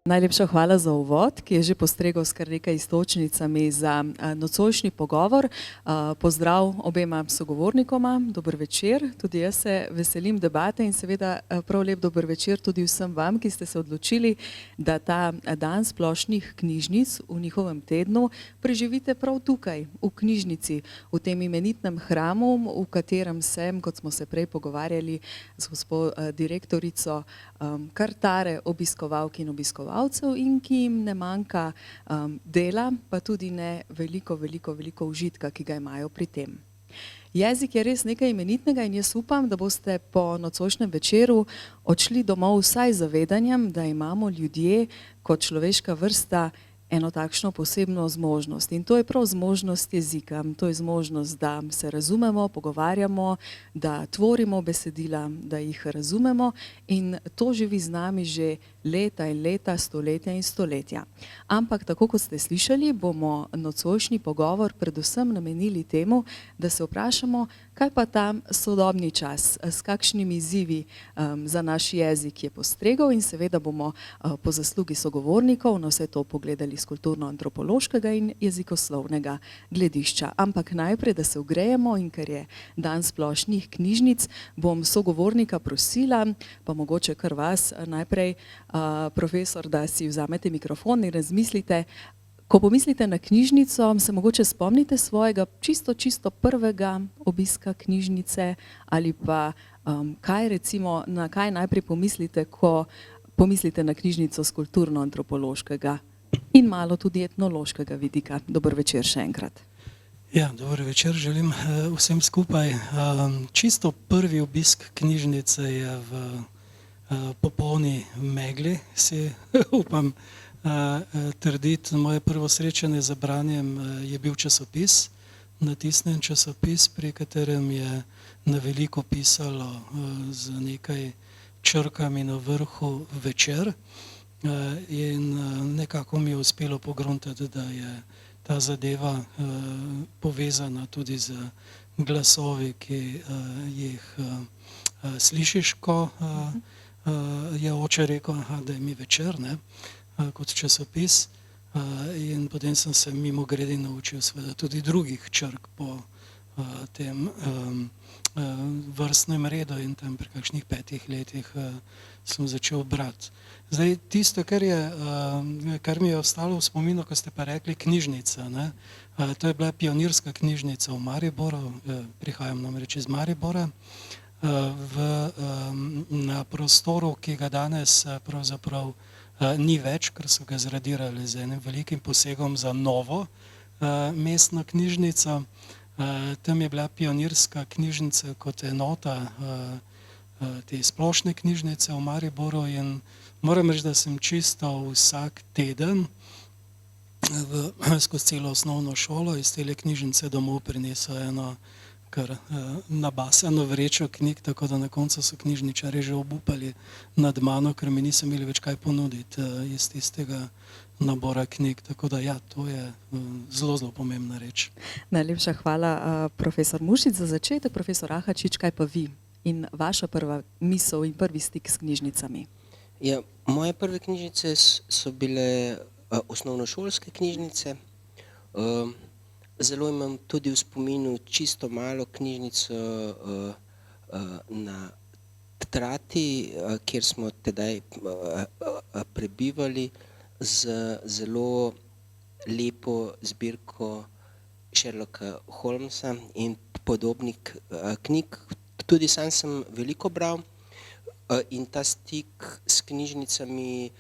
Najlepša hvala za uvod, ki je že postregel s kar nekaj iztočnicami za nocojšnji pogovor. Pozdrav obema sogovornikoma, dober večer. Tudi jaz se veselim debate in seveda prav lep dober večer tudi vsem vam, ki ste se odločili, da ta dan splošnih knjižnic v njihovem tednu preživite prav tukaj, v knjižnici, v tem imenitnem hramu, v katerem sem, kot smo se prej pogovarjali z gospo direktorico, kar tare obiskovalk in obiskovalcev in ki jim ne manjka dela, pa tudi ne veliko užitka, ki ga imajo pri tem. Jezik je res nekaj imenitnega in jaz upam, da boste po nocojšnjem večeru odšli domov vsaj z zavedanjem, da imamo ljudje kot človeška vrsta eno takšno posebno zmožnost. In to je prav zmožnost jezika, to je zmožnost, da se razumemo, pogovarjamo, da tvorimo besedila, da jih razumemo in to živi z nami že leta in leta, stoletja in stoletja. Ampak tako kot ste slišali, bomo nocojšnji pogovor predvsem namenili temu, da se vprašamo, kaj pa ta sodobni čas, s kakšnimi izzivi za naš jezik je postregel in seveda bomo po zaslugi sogovornikov na vse to pogledali z kulturno-antropološkega in jezikoslovnega gledišča. Ampak najprej, da se ugrejemo in ker je dan splošnih knjižnic, bom sogovornika prosila, pa mogoče kar vas najprej, profesor, da si vzamete mikrofon in razmislite. Ko pomislite na knjižnico, se mogoče spomnite svojega čisto prvega obiska knjižnice ali pa kaj recimo, na kaj najprej pomislite, ko pomislite na knjižnico z kulturno-antropološkega in malo tudi etnološkega vidika. Dober večer še enkrat. Ja, dober večer želim vsem skupaj. Čisto prvi obisk knjižnice je v popolni megli, si upam trditi. Moje prvo srečanje z branjem je bil časopis, natisnjen časopis, pri katerem je na veliko pisalo z nekaj črkami na vrhu Večer. In nekako mi je uspelo pogruntati, da je ta zadeva povezana tudi z glasovi, ki jih slišiš, ko je oče rekel, da je mi Večer, kot časopis. In potem sem se mimogrede naučil seveda tudi drugih črk po tem vrstnem redu in tam pri kakšnih 5 letih sem začel brati. Zdaj, tisto, kar mi je ostalo v spominu, ko ste pa rekli knjižnica, to je bila pionirska knjižnica v Mariboru, prihajam namreč iz Maribora, na prostoru, ki ga danes pravzaprav ni več, ker so ga zradirali z enim velikim posegom za novo mestno knjižnico. Tam je bila pionirska knjižnica kot enota te splošne knjižnice v Mariboru in moram reči, da sem čisto vsak teden skozi celo osnovno šolo iz tele knjižnice domov prinesel eno kar nabasano vrečo knjig, tako da na koncu so knjižničarji že obupali nad mano, ker mi niso imeli več kaj ponuditi iz tistega nabora knjig. Tako da ja, to je zelo pomembna reč. Najlepša hvala, profesor Mušič. Za začetek, profesor Ahačič, kaj pa vi in vaša prva misel in prvi stik s knjižnicami? Ja, moje prve knjižnice so bile osnovnošolske knjižnice. Zelo imam tudi v spominu čisto malo knjižnico na Trati, kjer smo tedaj prebivali z zelo lepo zbirko Sherlocka Holmesa in podobnih knjig. Tudi sam sem veliko bral in ta stik s knjižnicami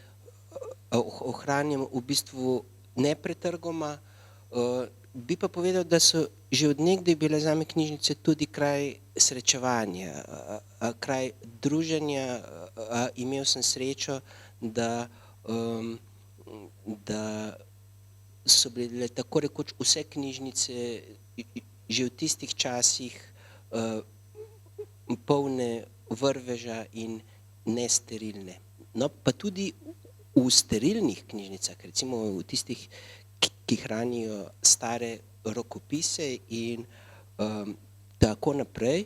ohranjam v bistvu nepretrgoma. Bi pa povedal, da so že od nekdaj bile zame knjižnice tudi kraj srečevanja, kraj druženja. Imel sem srečo, da so bile tako rekoč vse knjižnice že v tistih časih polne vrveža in nesterilne. No, pa tudi v sterilnih knjižnicah, recimo v tistih, ki hranijo stare rokopise in tako naprej,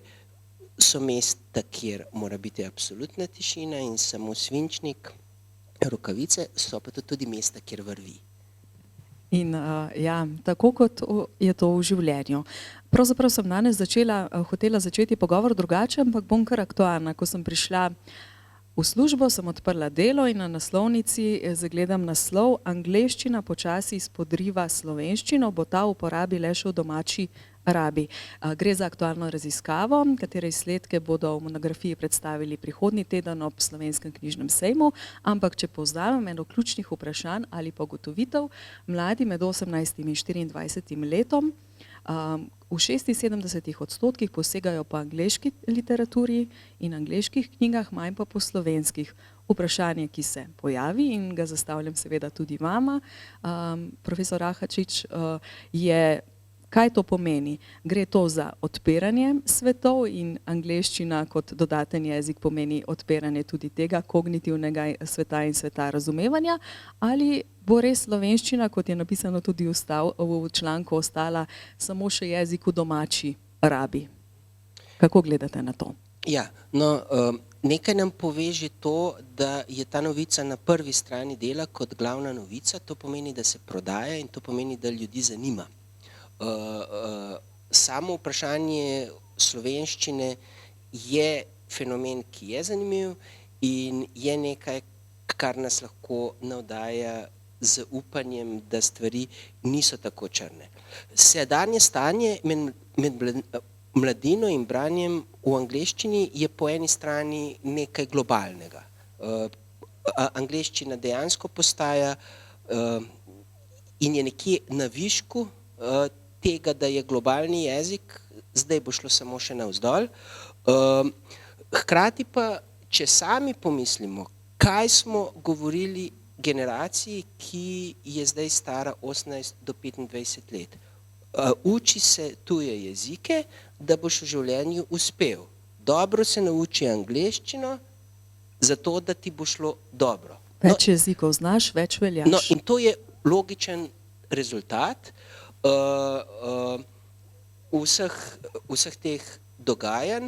so mesta, kjer mora biti absolutna tišina in samo svinčnik rokavice, so pa to tudi mesta, kjer vrvi. In ja, tako kot je to v življenju. Pravzaprav sem danes hotela začeti pogovor drugače, ampak bom kar aktualna. Ko sem prišla v službo, sem odprla Delo in na naslovnici zagledam naslov: Angleščina počasi izpodriva slovenščino, bo ta v uporabi le še v domači rabi. Gre za aktualno raziskavo, katere izsledke bodo v monografiji predstavili prihodnji teden ob Slovenskem knjižnem sejmu, ampak če povzamem eno ključnih vprašanj ali pa ugotovitev, mladi med 18 in 24 letom v 76% posegajo po angleški literaturi in angleških knjigah, manj pa po slovenskih. Vprašanje, ki se pojavi in ga zastavljam seveda tudi vama, profesor Ahačič, je: kaj to pomeni? Gre to za odpiranje svetov in angleščina kot dodaten jezik pomeni odpiranje tudi tega kognitivnega sveta in sveta razumevanja, ali bo res slovenščina, kot je napisano tudi v članku, ostala samo še jezik v domači rabi? Kako gledate na to? Ja, no, nekaj nam pove že to, da je ta novica na prvi strani Dela kot glavna novica. To pomeni, da se prodaja in to pomeni, da ljudi zanima. Samo vprašanje slovenščine je fenomen, ki je zanimiv in je nekaj, kar nas lahko navdaja z upanjem, da stvari niso tako črne. Sedanje stanje med mladino in branjem v angleščini je po eni strani nekaj globalnega. Angleščina dejansko postaja in je nekje na višku tega, da je globalni jezik, zdaj bo šlo samo še navzdol. Hkrati pa, če sami pomislimo, kaj smo govorili generaciji, ki je zdaj stara 18 do 25 let. Uči se tuje jezike, da boš v življenju uspel. Dobro se nauči angleščino, zato da ti bo šlo dobro. Več jezikov znaš, več veljaš. No, in to je logičen rezultat vseh teh dogajanj.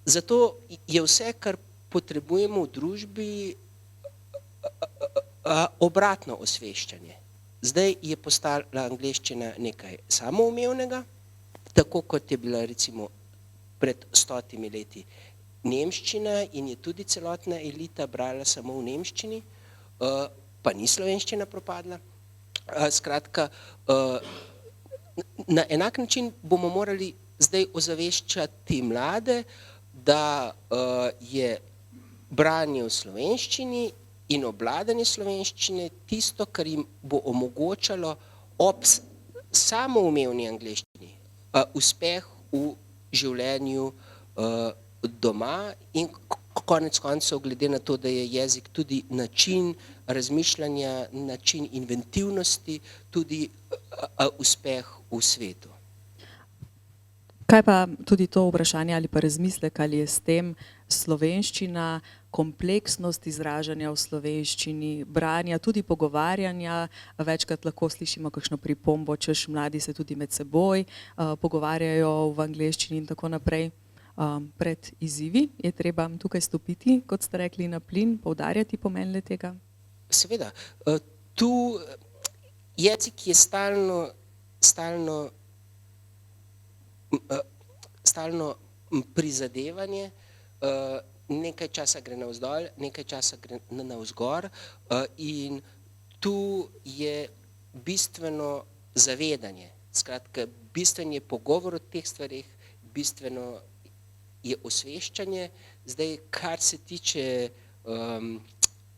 Zato je vse, kar potrebujemo v družbi, obratno osveščanje. Zdaj je postala angleščina nekaj samoumevnega, tako kot je bila recimo pred 100 leti nemščina in je tudi celotna elita brala samo v nemščini, pa ni slovenščina propadla. Skratka, na enak način bomo morali zdaj ozaveščati mlade, da je branje v slovenščini in obvladanje slovenščine tisto, kar jim bo omogočalo ob samoumevni angleščini uspeh v življenju doma in konec koncev, glede na to, da je jezik tudi način razmišljanja, način inventivnosti, tudi uspeh v svetu. Kaj pa tudi to vprašanje ali pa razmislek, ali je s tem slovenščina, kompleksnost izražanja v slovenščini, branja, tudi pogovarjanja, večkrat lahko slišimo kakšno pripombo, češ mladi se tudi med seboj pogovarjajo v angleščini in tako naprej. Pred izzivi je treba tukaj stopiti, kot ste rekli, na plin, poudarjati pomen le tega? Seveda. Tu jezik je stalno prizadevanje, nekaj časa gre navzdol, nekaj časa gre navzgor in tu je bistveno zavedanje. Skratka, bistven je pogovor o teh stvareh, bistveno je osveščanje. Zdaj, kar se tiče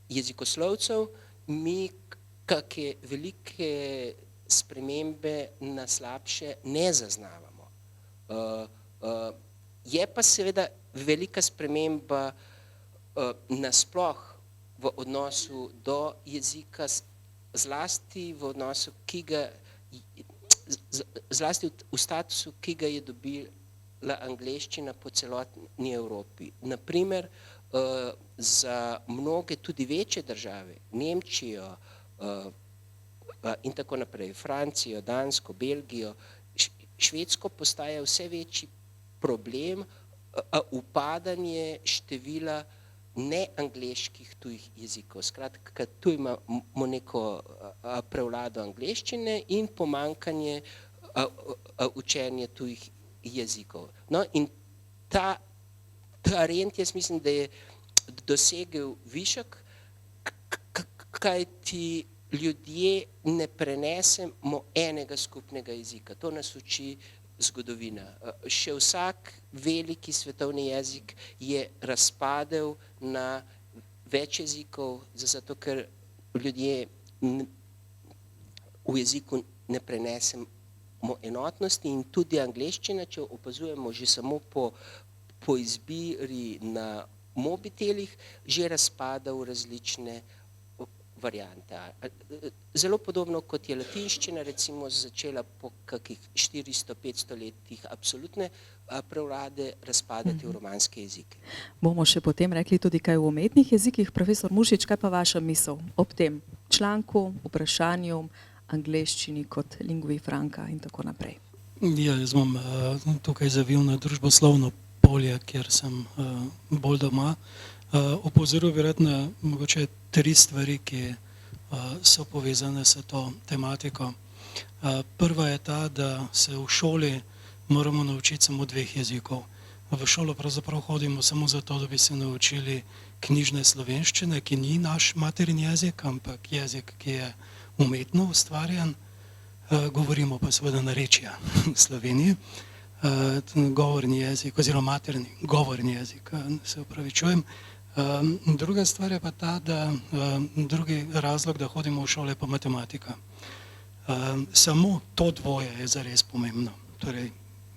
jezikoslovcev, mi kakšne velike spremembe na slabše ne zaznavamo. Je pa seveda velika sprememba nasploh v odnosu do jezika, zlasti v odnosu, zlasti v statusu, ki ga je dobila angleščina po celotni Evropi. Naprimer, za mnoge tudi večje države, Nemčijo in tako naprej, Francijo, Dansko, Belgijo, Švedsko, postaja vse večji problem upadanje števila neangleških tujih jezikov. Skratka, tu imamo neko prevlado angleščine in pomankanje učenja tujih jezikov. No, in ta trend, jaz mislim, da je dosegel višek, kajti ljudje ne prenesemo enega skupnega jezika. To nas uči zgodovina. Še vsak veliki svetovni jezik je razpadel na več jezikov, zato ker ljudje v jeziku ne prenesemo enotnosti in tudi angleščina, če opazujemo že samo po izbiri na mobitelih, že razpada v različne variante. Zelo podobno kot je latinščina recimo začela po kakih 400-500 letih absolutne prevlade razpadati v romanske jezike. Bomo še potem rekli tudi kaj v umetnih jezikih. Profesor Mušič, kaj pa vaša misel ob tem članku, vprašanju, angleščini kot lingui franca in tako naprej? Ja, jaz bom tukaj zavil na družboslovno polje, kjer sem bolj doma. Opozoril bi rad na mogoče 3 stvari, ki so povezane s to tematiko. Prva je ta, da se v šoli moramo naučiti samo 2 jezikov. V šolo pravzaprav hodimo samo zato, da bi se naučili knjižne slovenščine, ki ni naš materin jezik, ampak jezik, ki je umetno ustvarjen. Govorimo pa seveda narečja v Sloveniji. Govorni jezik oziroma materni govorni jezik, se opravičujem. Druga stvar je pa ta, da drugi razlog, da hodimo v šole, je pa matematika. Samo to dvoje je zares pomembno. Torej,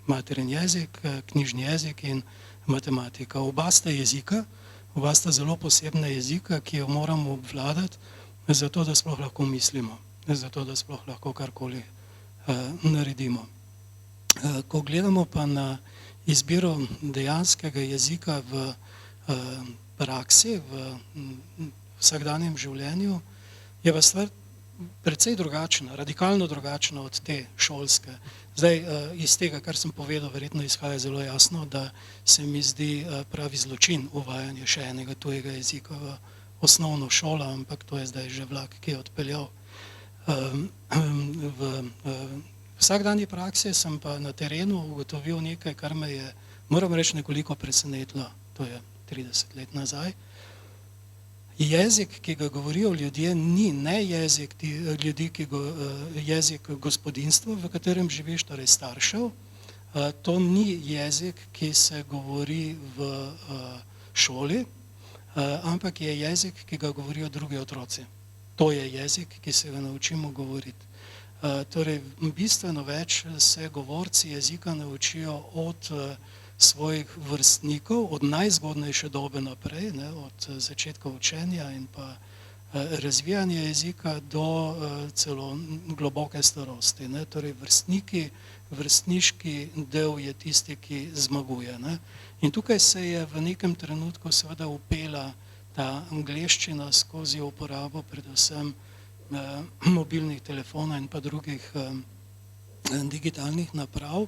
materin jezik, knjižni jezik in matematika. Oba sta jezika, oba sta zelo posebna jezika, ki jo moramo obvladati, zato da sploh lahko mislimo, zato da sploh lahko karkoli naredimo. Ko gledamo pa na izbiro dejanskega jezika v praksi, v vsakdanjem življenju, je pa stvar precej drugačna, radikalno drugačna od te šolske. Zdaj, iz tega, kar sem povedal, verjetno izhaja zelo jasno, da se mi zdi pravi zločin uvajanje še enega tujega jezika v osnovno šolo, ampak to je zdaj že vlak, ki je odpeljal. V vsakdanji praksi sem pa na terenu ugotovil nekaj, kar me je, moram reči, nekoliko presenetilo, to je 30 let nazaj. Jezik, ki ga govorijo ljudje, ni ne jezik ljudi, jezik gospodinstva, v katerem živiš, torej staršev. To ni jezik, ki se govori v šoli, ampak je jezik, ki ga govorijo drugi otroci. To je jezik, ki se ga naučimo govoriti. Torej, bistveno več se govorci jezika naučijo od svojih vrstnikov, od najzgodnejše dobe naprej, od začetka učenja in pa razvijanja jezika do celo globoke starosti. Torej, vrstniški del je tisti, ki zmaguje. In tukaj se je v nekem trenutku seveda upela ta angleščina skozi uporabo predvsem mobilnih telefonov in pa drugih digitalnih naprav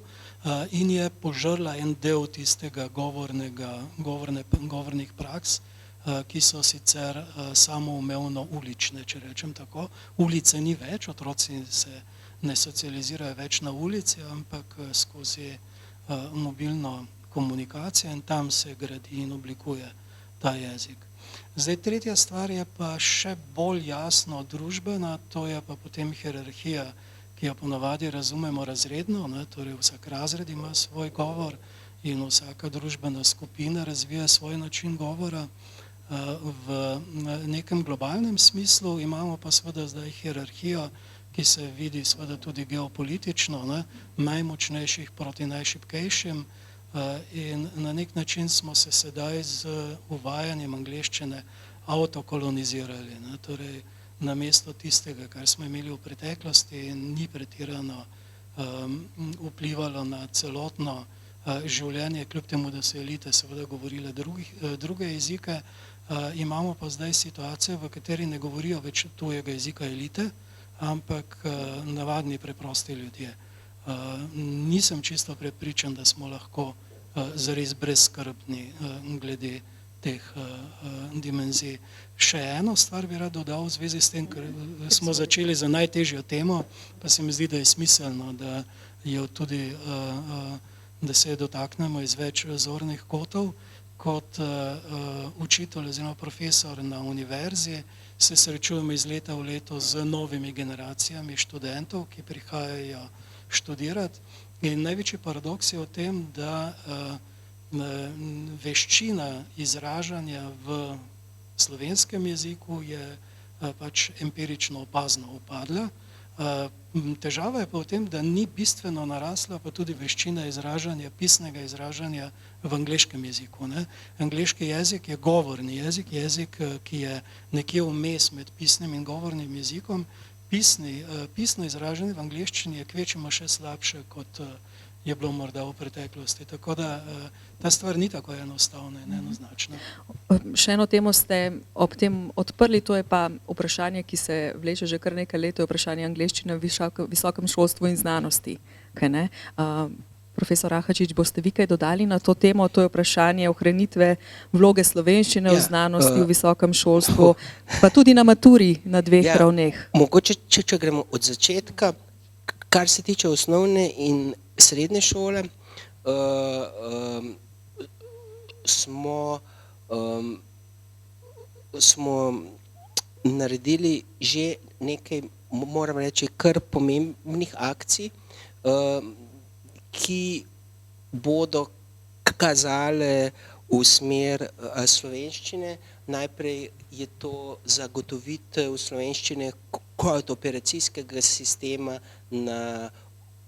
in je požrla en del tistega govornih praks, ki so sicer samoumevno ulične, če rečem tako. Ulice ni več, otroci se ne socializirajo več na ulici, ampak skozi mobilno komunikacijo in tam se gradi in oblikuje ta jezik. Zdaj, tretja stvar je pa še bolj jasno družbena, to je pa potem hierarhija, ki jo ponavadi razumemo razredno, torej vsak razred ima svoj govor in vsaka družbena skupina razvija svoj način govora. V nekem globalnem smislu imamo pa seveda zdaj hierarhijo, ki se vidi seveda tudi geopolitično, najmočnejših proti najšibkejšim in na nek način smo se sedaj z uvajanjem angleščine avtokolonizirali. Torej, namesto tistega, kar smo imeli v preteklosti, ni pretirano vplivalo na celotno življenje, kljub temu, da so elite seveda govorile druge jezike, imamo pa zdaj situacijo, v kateri ne govorijo več tujega jezika elite, ampak navadni preprosti ljudje. Nisem čisto prepričan, da smo lahko zares brezskrbni glede teh dimenzij. Še eno stvar bi rad dodal v zvezi s tem, ker smo začeli za najtežjo temo, pa se mi zdi, da je smiselno, da jo tudi, da se dotaknemo iz več zornih kotov. Kot učitelj oziroma profesor na univerzi se srečujemo iz leta v leto z novimi generacijami študentov, ki prihajajo študirati. In največji paradoks je v tem, da veščina izražanja v slovenskem jeziku je pač empirično opazno upadla. Težava je pa v tem, da ni bistveno narasla pa tudi veščina izražanja, pisnega izražanja v angleškem jeziku. Angleški jezik je govorni jezik, jezik, ki je nekje vmes med pisnim in govornim jezikom. Pisno izražanje v angleščini je kvečjemu še slabše, kot je bilo morda v preteklosti. Tako da ta stvar ni tako enostavna in enoznačna. Še eno temo ste ob tem odprli, to je pa vprašanje, ki se vleče že kar nekaj let, je vprašanje angleščine v visokem šolstvu in znanosti. Kaj ne? Profesor Ahačič, boste vi kaj dodali na to temo? To je vprašanje ohranitve vloge slovenščine v znanosti, v visokem šolstvu, pa tudi na maturi na dveh ravneh. Mogoče, če gremo od začetka, kar se tiče osnovne in srednje šole, smo naredili že nekaj, moram reči, kar pomembnih akcij, ki bodo kazale v smer slovenščine. Najprej je to zagotovitev slovenščine kot operacijskega sistema na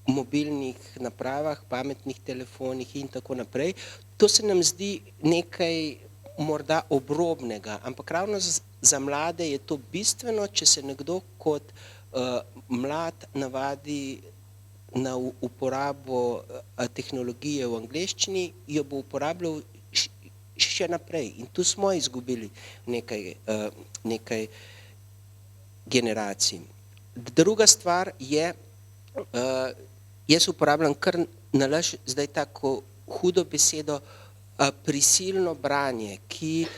mobilnih napravah, pametnih telefonih in tako naprej. To se nam zdi nekaj morda obrobnega, ampak ravno za mlade je to bistveno, če se nekdo kot mlad navadi na uporabo tehnologije v angleščini, jo bo uporabljal še naprej. In tu smo izgubili nekaj generacij. Druga stvar je, jaz uporabljam kar nalaž zdaj tako hudo besedo, prisilno branje, ki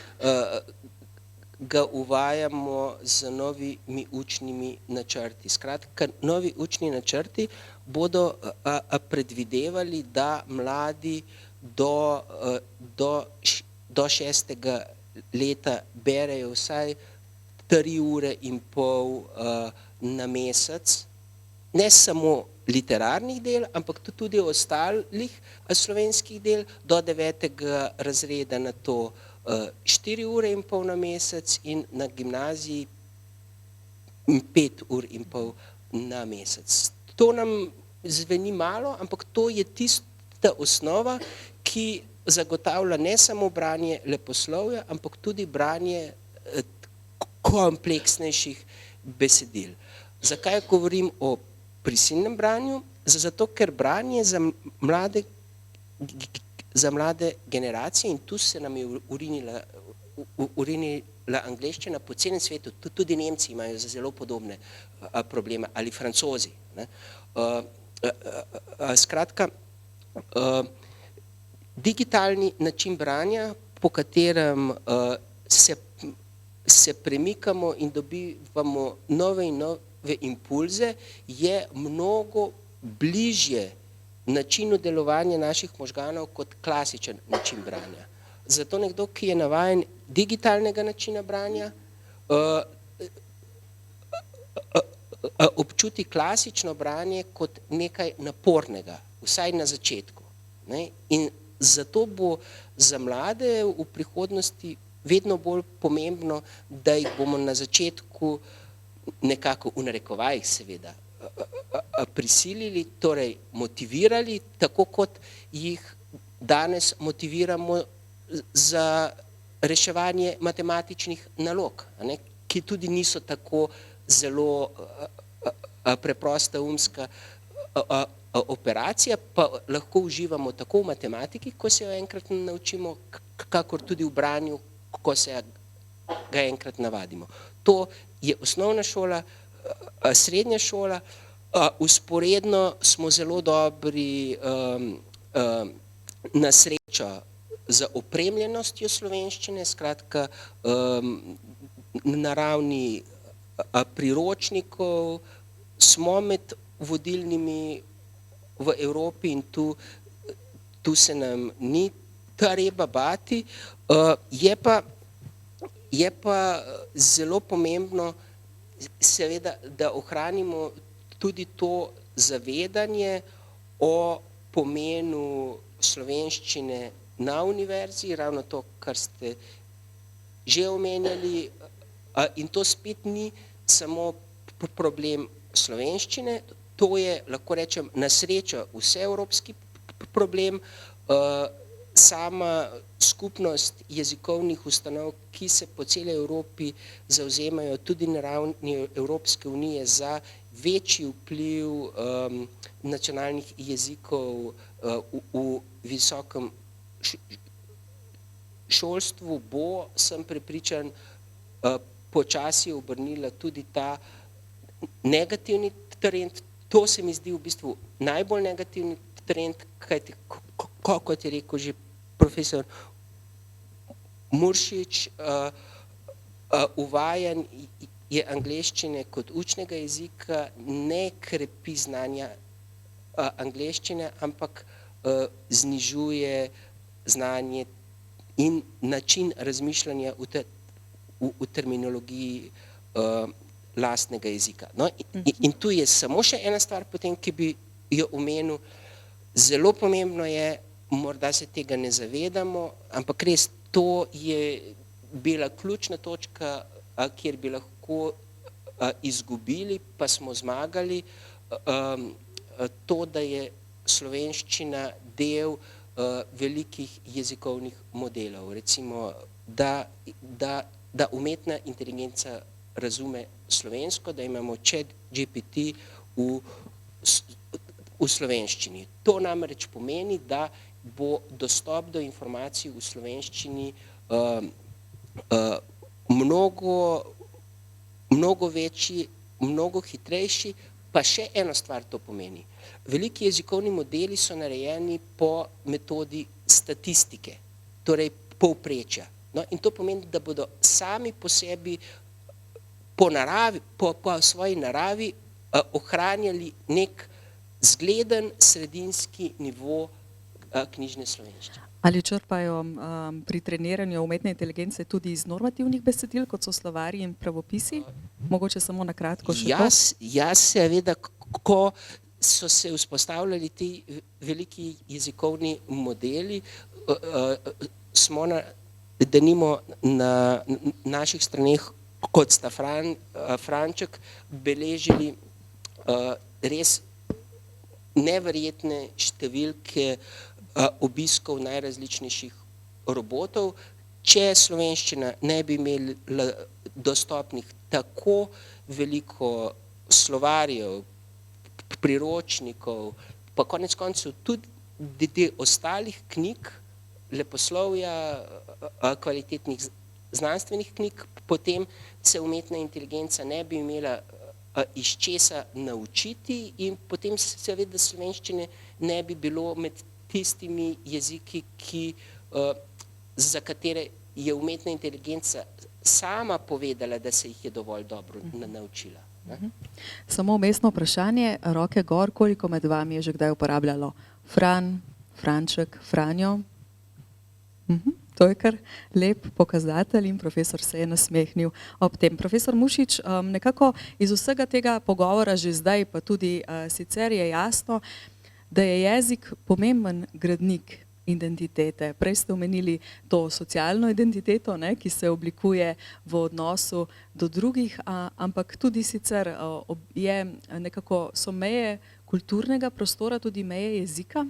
ga uvajamo z novimi učnimi načrti. Skratka, novi učni načrti bodo predvidevali, da mladi do 6. leta berejo vsaj 3,5 ure na mesec, ne samo literarnih del, ampak tudi ostalih slovenskih del, do 9. razreda na to 4,5 ure na mesec in na gimnaziji 5,5 ure na mesec. To nam zveni malo, ampak to je tista osnova, ki zagotavlja ne samo branje leposlovja, ampak tudi branje kompleksnejših besedil. Zakaj govorim o prisilnem branju? Zato, ker branje za mlade generacije, in tu se nam je urinila angleščina po celem svetu, tudi Nemci imajo zelo podobne probleme, ali Francozi. Skratka, digitalni način branja, po katerem se premikamo in dobivamo nove in nove impulze, je mnogo bližje načinu delovanja naših možganov kot klasičen način branja. Zato nekdo, ki je navajen digitalnega načina branja, občuti klasično branje kot nekaj napornega, vsaj na začetku. In zato bo za mlade v prihodnosti vedno bolj pomembno, da jih bomo na začetku nekako v narekovajih seveda prisilili, torej motivirali, tako kot jih danes motiviramo za reševanje matematičnih nalog, ki tudi niso tako zelo preprosta umska operacija, pa lahko uživamo tako v matematiki, ko se jo enkrat naučimo, kakor tudi v branju, ko se ga enkrat navadimo. To je osnovna šola, srednja šola, vzporedno smo zelo dobri na srečo za opremljenostjo slovenščine, skratka na ravni priročnikov smo med vodilnimi v Evropi in tu se nam ni treba bati. Je pa zelo pomembno seveda, da ohranimo tudi to zavedanje o pomenu slovenščine na univerzi, ravno to, kar ste že omenjali, in to spet ni samo problem slovenščine, to je, lahko rečem, na srečo vseevropski problem. Sama skupnost jezikovnih ustanov, ki se po celi Evropi zavzemajo tudi na ravni Evropske unije za večji vpliv nacionalnih jezikov v visokem šolstvu, bo, sem prepričan, počasi obrnila tudi ta negativni trend. To se mi zdi v bistvu najbolj negativni trend, kajti, kot je rekel že profesor Muršič, uvajanje angleščine kot učnega jezika ne krepi znanja angleščine, ampak znižuje znanje in način razmišljanja v terminologiji lastnega jezika. No, in tu je samo še ena stvar potem, ki bi jo omenil. Zelo pomembno je, morda se tega ne zavedamo, ampak res to je bila ključna točka, kjer bi lahko izgubili, pa smo zmagali, to, da je slovenščina del velikih jezikovnih modelov. Recimo, da umetna inteligenca razume slovensko, da imamo ChatGPT v slovenščini. To namreč pomeni, da bo dostop do informacij v slovenščini mnogo večji, mnogo hitrejši, pa še eno stvar to pomeni. Veliki jezikovni modeli so narejeni po metodi statistike, torej povprečja. No, in to pomeni, da bodo sami po sebi, po svoji naravi ohranjali nek zgleden sredinski nivo knjižne slovenščine. Ali črpajo pri treniranju umetne inteligence tudi iz normativnih besedil, kot so slovarji in pravopisi? Mogoče samo na kratko še to? Jaz seveda, ko so se vzpostavljali ti veliki jezikovni modeli, smo denimo na naših straneh, kot sta Franček, beležili res neverjetne številke obiskov najrazličnejših robotov. Če slovenščina ne bi imela dostopnih tako veliko slovarjev, priročnikov, pa konec koncev tudi ostalih knjig, leposlovja, kvalitetnih znanstvenih knjig, potem se umetna inteligenca ne bi imela iz česa naučiti in potem seveda slovenščine ne bi bilo med tistimi jeziki, za katere je umetna inteligenca sama povedala, da se jih je dovolj dobro naučila. Samo umestno vprašanje, roke gor, koliko med vami je že kdaj uporabljalo Fran, Franček, Franjo? To je kar lep pokazatelj in profesor se je nasmehnil ob tem. Profesor Mušič, nekako iz vsega tega pogovora že zdaj, pa tudi sicer je jasno, da je jezik pomemben gradnik identitete. Prej ste omenili to socialno identiteto, ki se oblikuje v odnosu do drugih, ampak tudi sicer je nekako, so meje kulturnega prostora tudi meje jezika?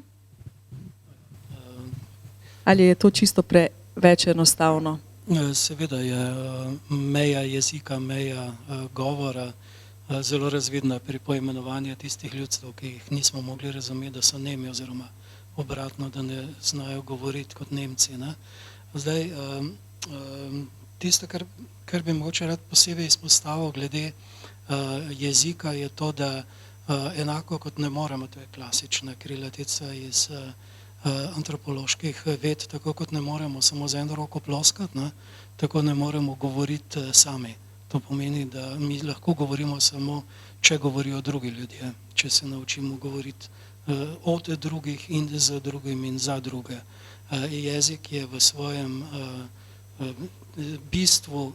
Ali je to čisto preveč enostavno? Seveda je meja jezika, meja govora zelo razvidna pri poimenovanju tistih ljudstev, ki jih nismo mogli razumeti, da so nemi, oziroma obratno, da ne znajo govoriti kot Nemci. Zdaj, tisto, kar bi mogoče rad posebej izpostavil glede jezika, je to, da enako kot ne moremo, to je klasična krilatica iz antropoloških ved, tako kot ne moremo samo z eno roko ploskati, ne, tako ne moremo govoriti sami. To pomeni, da mi lahko govorimo samo, če govorijo drugi ljudje, če se naučimo govoriti od drugih in z drugimi in za druge. Jezik je v svojem bistvu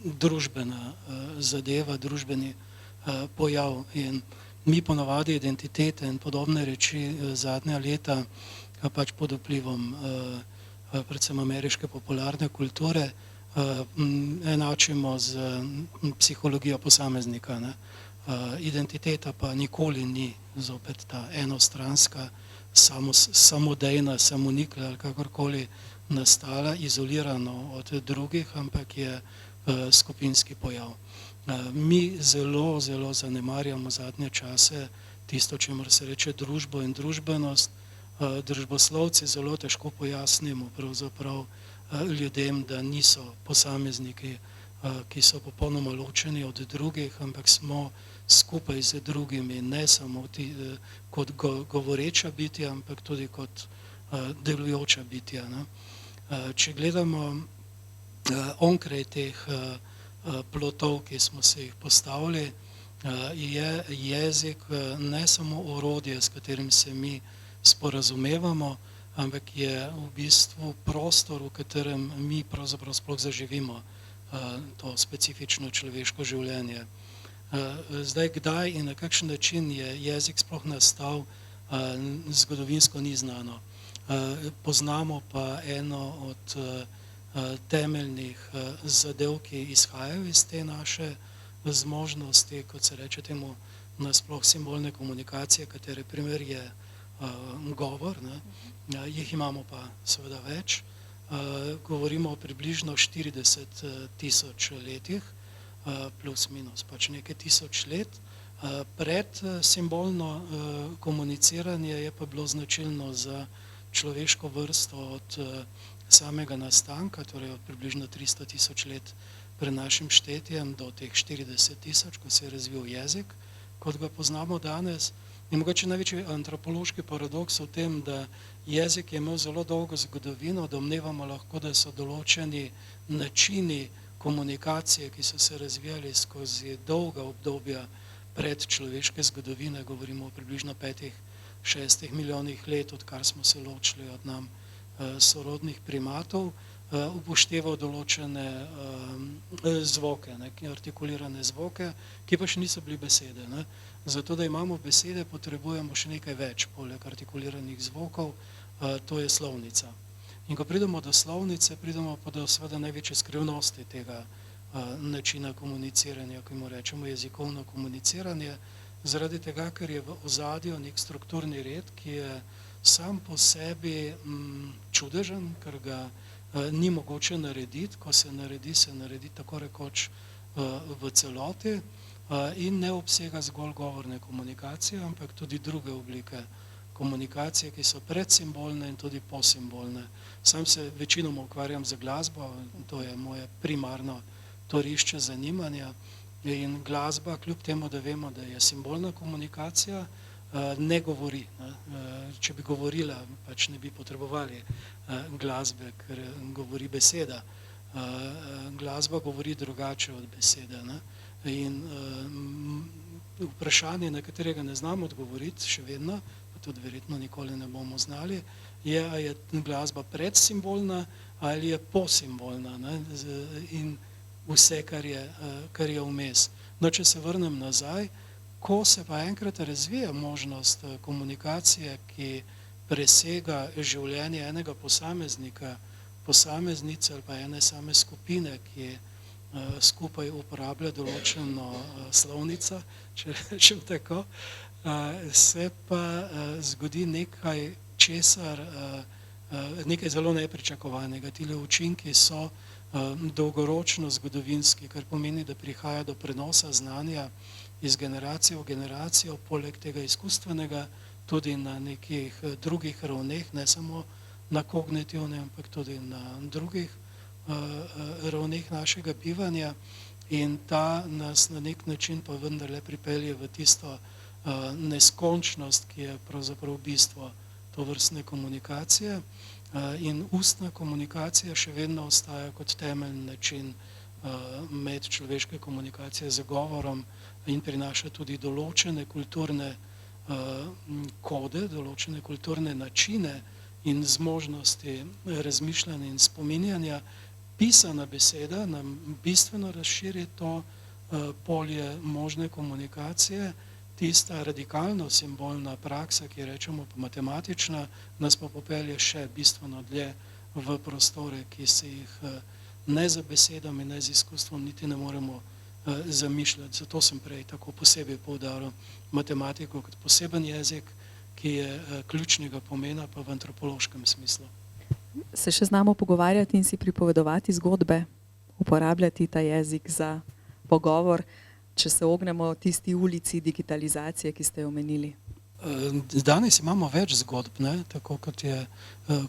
družbena zadeva, družbeni pojav in mi ponavadi identitete in podobne reči zadnja leta pač pod vplivom predvsem ameriške popularne kulture enačimo z psihologijo posameznika, ne. Identiteta pa nikoli ni zopet ta enostranska, samodejna, samonikla ali kakorkoli nastala, izolirano od drugih, ampak je skupinski pojav. Mi zelo, zelo zanemarjamo zadnje čase tisto, čemur se reče družbo in družbenost. Družboslovci zelo težko pojasnimo pravzaprav ljudem, da niso posamezniki, ki so popolnoma ločeni od drugih, ampak smo skupaj z drugimi, ne samo kot govoreča bitja, ampak tudi kot delujoča bitja, ne. Če gledamo onkraj teh plotov, ki smo se jih postavili, je jezik ne samo orodje, s katerim se mi sporazumevamo, ampak je v bistvu prostor, v katerem mi pravzaprav sploh zaživimo to specifično človeško življenje. Zdaj, kdaj in na kakšen način je jezik sploh nastal, zgodovinsko ni znano. Poznamo pa eno od temeljnih zadev, ki izhajajo iz te naše zmožnosti, kot se reče temu nasploh simbolne komunikacije, katere primer je govor, ne. Jih imamo pa seveda več. Govorimo o približno 40.000 letih, plus minus pač nekaj tisoč let. Pred simbolno komuniciranje je pa bilo značilno za človeško vrsto od samega nastanka, torej od približno 300.000 let pred našim štetjem do teh 40.000, ko se je razvil jezik, kot ga poznamo danes. In mogoče največji antropološki paradoks v tem, da jezik je imel zelo dolgo zgodovino, domnevamo lahko, da so določeni načini komunikacije, ki so se razvijali skozi dolga obdobja predčloveške zgodovine, govorimo o približno 5-6 milijonih let, odkar smo se ločili od nam sorodnih primatov, upošteval določene zvoke, artikulirane zvoke, ki pa še niso bili besede, ne. Zato, da imamo besede, potrebujemo še nekaj več, poleg artikuliranih zvokov, to je slovnica. In ko pridemo do slovnice, pridemo pa do seveda največje skrivnosti tega načina komuniciranja, ki mu rečemo jezikovno komuniciranje, zaradi tega, ker je v ozadju nek strukturni red, ki je sam po sebi čudežen, ker ga ni mogoče narediti, ko se naredi tako rekoč v celoti in ne obsega zgolj govorne komunikacije, ampak tudi druge oblike komunikacije, ki so predsimbolne in tudi posimbolne. Sam se večinoma ukvarjam z glasbo, to je moje primarno torišče zanimanja in glasba, kljub temu, da vemo, da je simbolna komunikacija, ne govori. Če bi govorila, pač ne bi potrebovali glasbe, ker govori beseda. Glasba govori drugače od besede, ne. In vprašanje, na katerega ne znam odgovoriti še vedno, pa tudi verjetno nikoli ne bomo znali, je, a je glasba predsimbolna ali je posimbolna, ne, in vse, kar je vmes. No, če se vrnem nazaj, ko se pa enkrat razvija možnost komunikacije, ki presega življenje enega posameznika, posameznice ali pa ene same skupine, ki skupaj uporablja določeno slovnico, če rečem tako, se pa zgodi nekaj česar, nekaj zelo nepričakovanega. Tile učinki so dolgoročno zgodovinski, kar pomeni, da prihaja do prenosa znanja iz generacije v generacijo, poleg tega izkustvenega, tudi na nekih drugih ravneh, ne samo na kognitivne, ampak tudi na drugih ravneh našega bivanja, in ta nas na nek način pa vendarle pripelje v tisto neskončnost, ki je pravzaprav bistvo tovrstne komunikacije in ustna komunikacija še vedno ostaja kot temeljni način medčloveške komunikacije z govorom in prinaša tudi določene kulturne kode, določene kulturne načine in zmožnosti razmišljanja in spominjanja. Pisana beseda nam bistveno razširi to polje možne komunikacije. Tista radikalno simbolna praksa, ki rečemo matematična, nas pa popelje še bistveno dlje v prostore, ki se jih ne za besedami, ne z izkustvom niti ne moremo zamišljati. Zato sem prej tako posebej poudaril matematiko kot poseben jezik, ki je ključnega pomena pa v antropološkem smislu. Se še znamo pogovarjati in si pripovedovati zgodbe, uporabljati ta jezik za pogovor, če se ognemo tisti ulici digitalizacije, ki ste jo omenili? Danes imamo več zgodb, ne? Tako kot je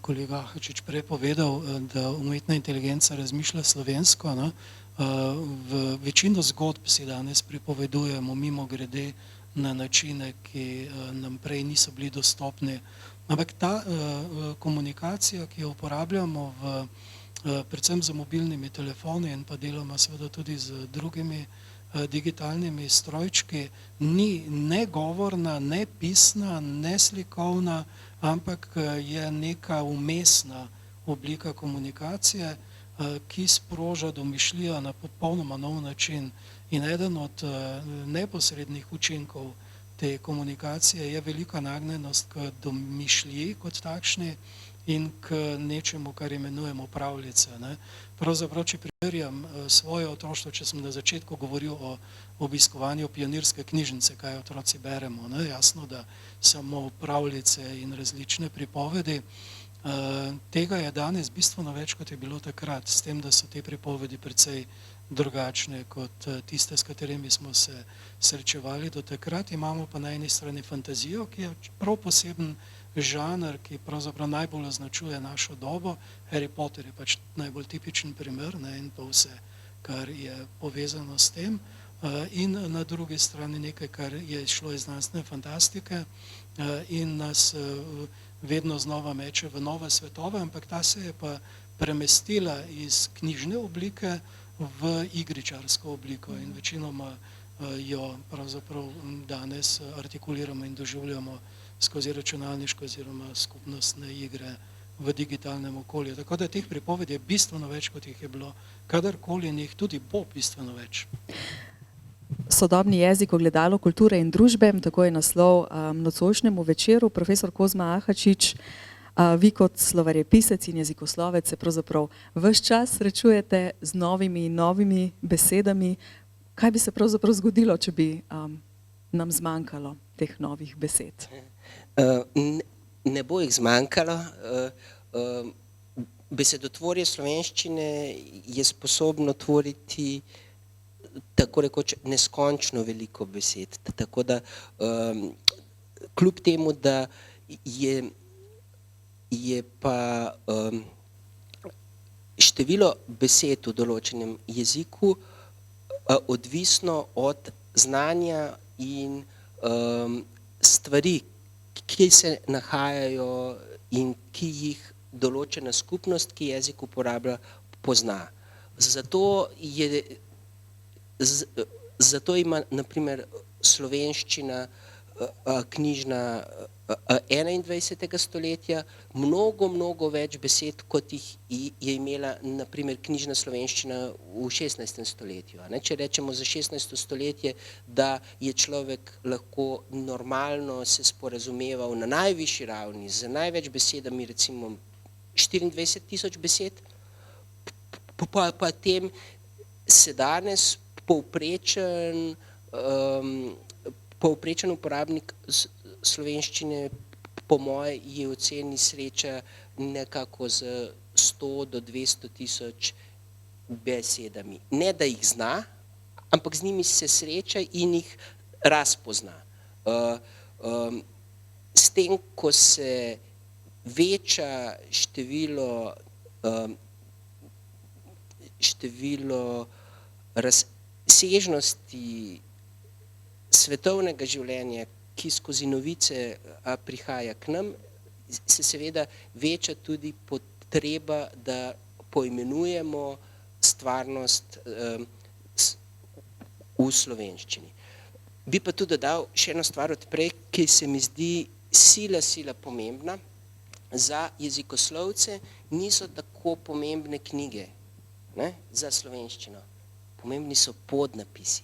kolega Ahačič prej povedal, da umetna inteligenca razmišlja slovensko. Ne? V večino zgodb si danes pripovedujemo mimogrede na načine, ki nam prej niso bili dostopni. Ampak ta komunikacija, ki jo uporabljamo predvsem z mobilnimi telefoni in pa deloma seveda tudi z drugimi digitalnimi strojčki, ni ne govorna, ne pisna, ne slikovna, ampak je neka umestna oblika komunikacije, ki sproža domišljijo na popolnoma nov način. In eden od neposrednih učinkov te komunikacije je velika nagnjenost k domišljiji kot takšni in k nečemu, kar imenujemo pravljice. Pravzaprav, če primerjam svoje otroštvo, če sem na začetku govoril o obiskovanju pionirske knjižnice, kaj otroci beremo, jasno, da samo pravljice in različne pripovedi. Tega je danes bistveno več, kot je bilo takrat, s tem, da so te pripovedi precej drugačne kot tiste, s katerimi smo se srečevali do takrat. Imamo pa na eni strani fantazijo, ki je prav poseben žanr, ki pravzaprav najbolj označuje našo dobo. Harry Potter je pač najbolj tipičen primer in pa vse, kar je povezano s tem. In na drugi strani nekaj, kar je šlo iz znanstvene fantastike in nas vedno znova meče v nove svetove, ampak ta se je pa premestila iz knjižne oblike v igričarsko obliko in večinoma jo pravzaprav danes artikuliramo in doživljamo skozi računalniško oziroma skupnostne igre v digitalnem okolju. Tako da teh pripovedi je bistveno več, kot jih je bilo kadarkoli in jih tudi bo bistveno več. Sodobni jezik, ogledalo kulture in družbe, tako je naslov nocojšnjemu večeru. Profesor Kozma Ahačič, vi kot slovarjepisec in jezikoslovec se pravzaprav ves čas srečujete z novimi in novimi besedami. Kaj bi se pravzaprav zgodilo, če bi nam zmanjkalo teh novih besed? Ne bo jih zmanjkalo. Besedotvorje slovenščine je sposobno tvoriti tako rekoč neskončno veliko besed. Tako da kljub temu, da je pa število besed v določenem jeziku odvisno od znanja in stvari, ki se nahajajo in ki jih določena skupnost, ki jezik uporablja, pozna. Zato ima na primer slovenščina knjižna 21. stoletja mnogo več besed, kot jih je imela na primer knjižna slovenščina v 16. stoletju. Če rečemo za 16. stoletje, da je človek lahko normalno se sporazumeval na najvišji ravni z največ besedami, recimo 24.000 besed, pa tem se danes povprečen uporabnik slovenščine po moje je oceni sreča nekako z 100 do 200 tisoč besedami. Ne, da jih zna, ampak z njimi se sreča in jih razpozna. S tem, ko se veča število razsežnosti svetovnega življenja, ki skozi novice prihaja k nam, se seveda veča tudi potreba, da poimenujemo stvarnost v slovenščini. Bi pa tudi dodal še eno stvar odprej, ki se mi zdi sila pomembna. Za jezikoslovce niso tako pomembne knjige, ne, za slovenščino. Pomembni so podnapisi.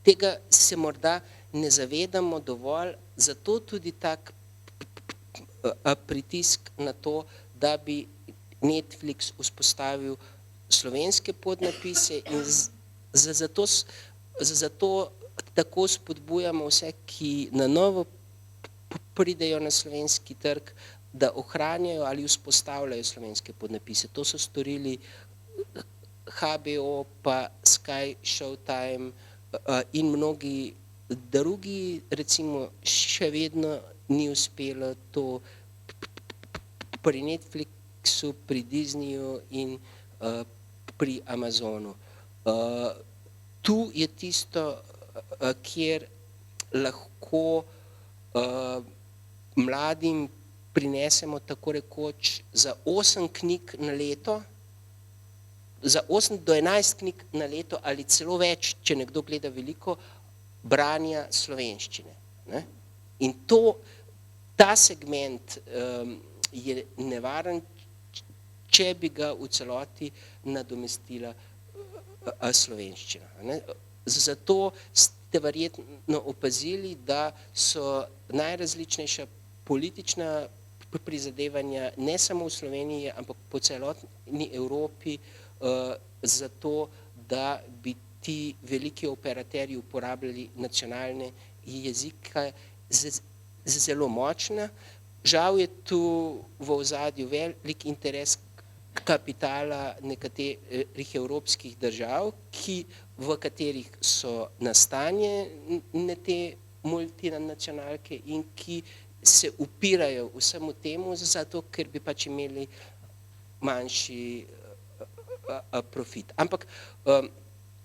Tega se morda ne zavedamo dovolj, zato tudi tak pritisk na to, da bi Netflix vzpostavil slovenske podnapise in zato tako spodbujamo vse, ki na novo pridejo na slovenski trg, da ohranjajo ali vzpostavljajo slovenske podnapise. To so storili HBO, pa Sky, Showtime in mnogi drugi, recimo še vedno ni uspelo to pri Netflixu, pri Disneyju in pri Amazonu. Tu je tisto, kjer lahko mladim prinesemo tako rekoč za 8 knjig na leto, za 8 do 11 knjig na leto ali celo več, če nekdo gleda veliko, branja slovenščine. Ne? In ta segment je nevaren, če bi ga v celoti nadomestila slovenščina. Ne? Zato ste verjetno opazili, da so najrazličnejša politična prizadevanja ne samo v Sloveniji, ampak po celotni Evropi, zato, da bi ti veliki operaterji uporabljali nacionalne jezike zelo močne. Žal je tu v ozadju velik interes kapitala nekaterih evropskih držav, v katerih so nastanjene te multinacionalke in ki se upirajo vsemu temu, zato ker bi pač imeli manjši profit. Ampak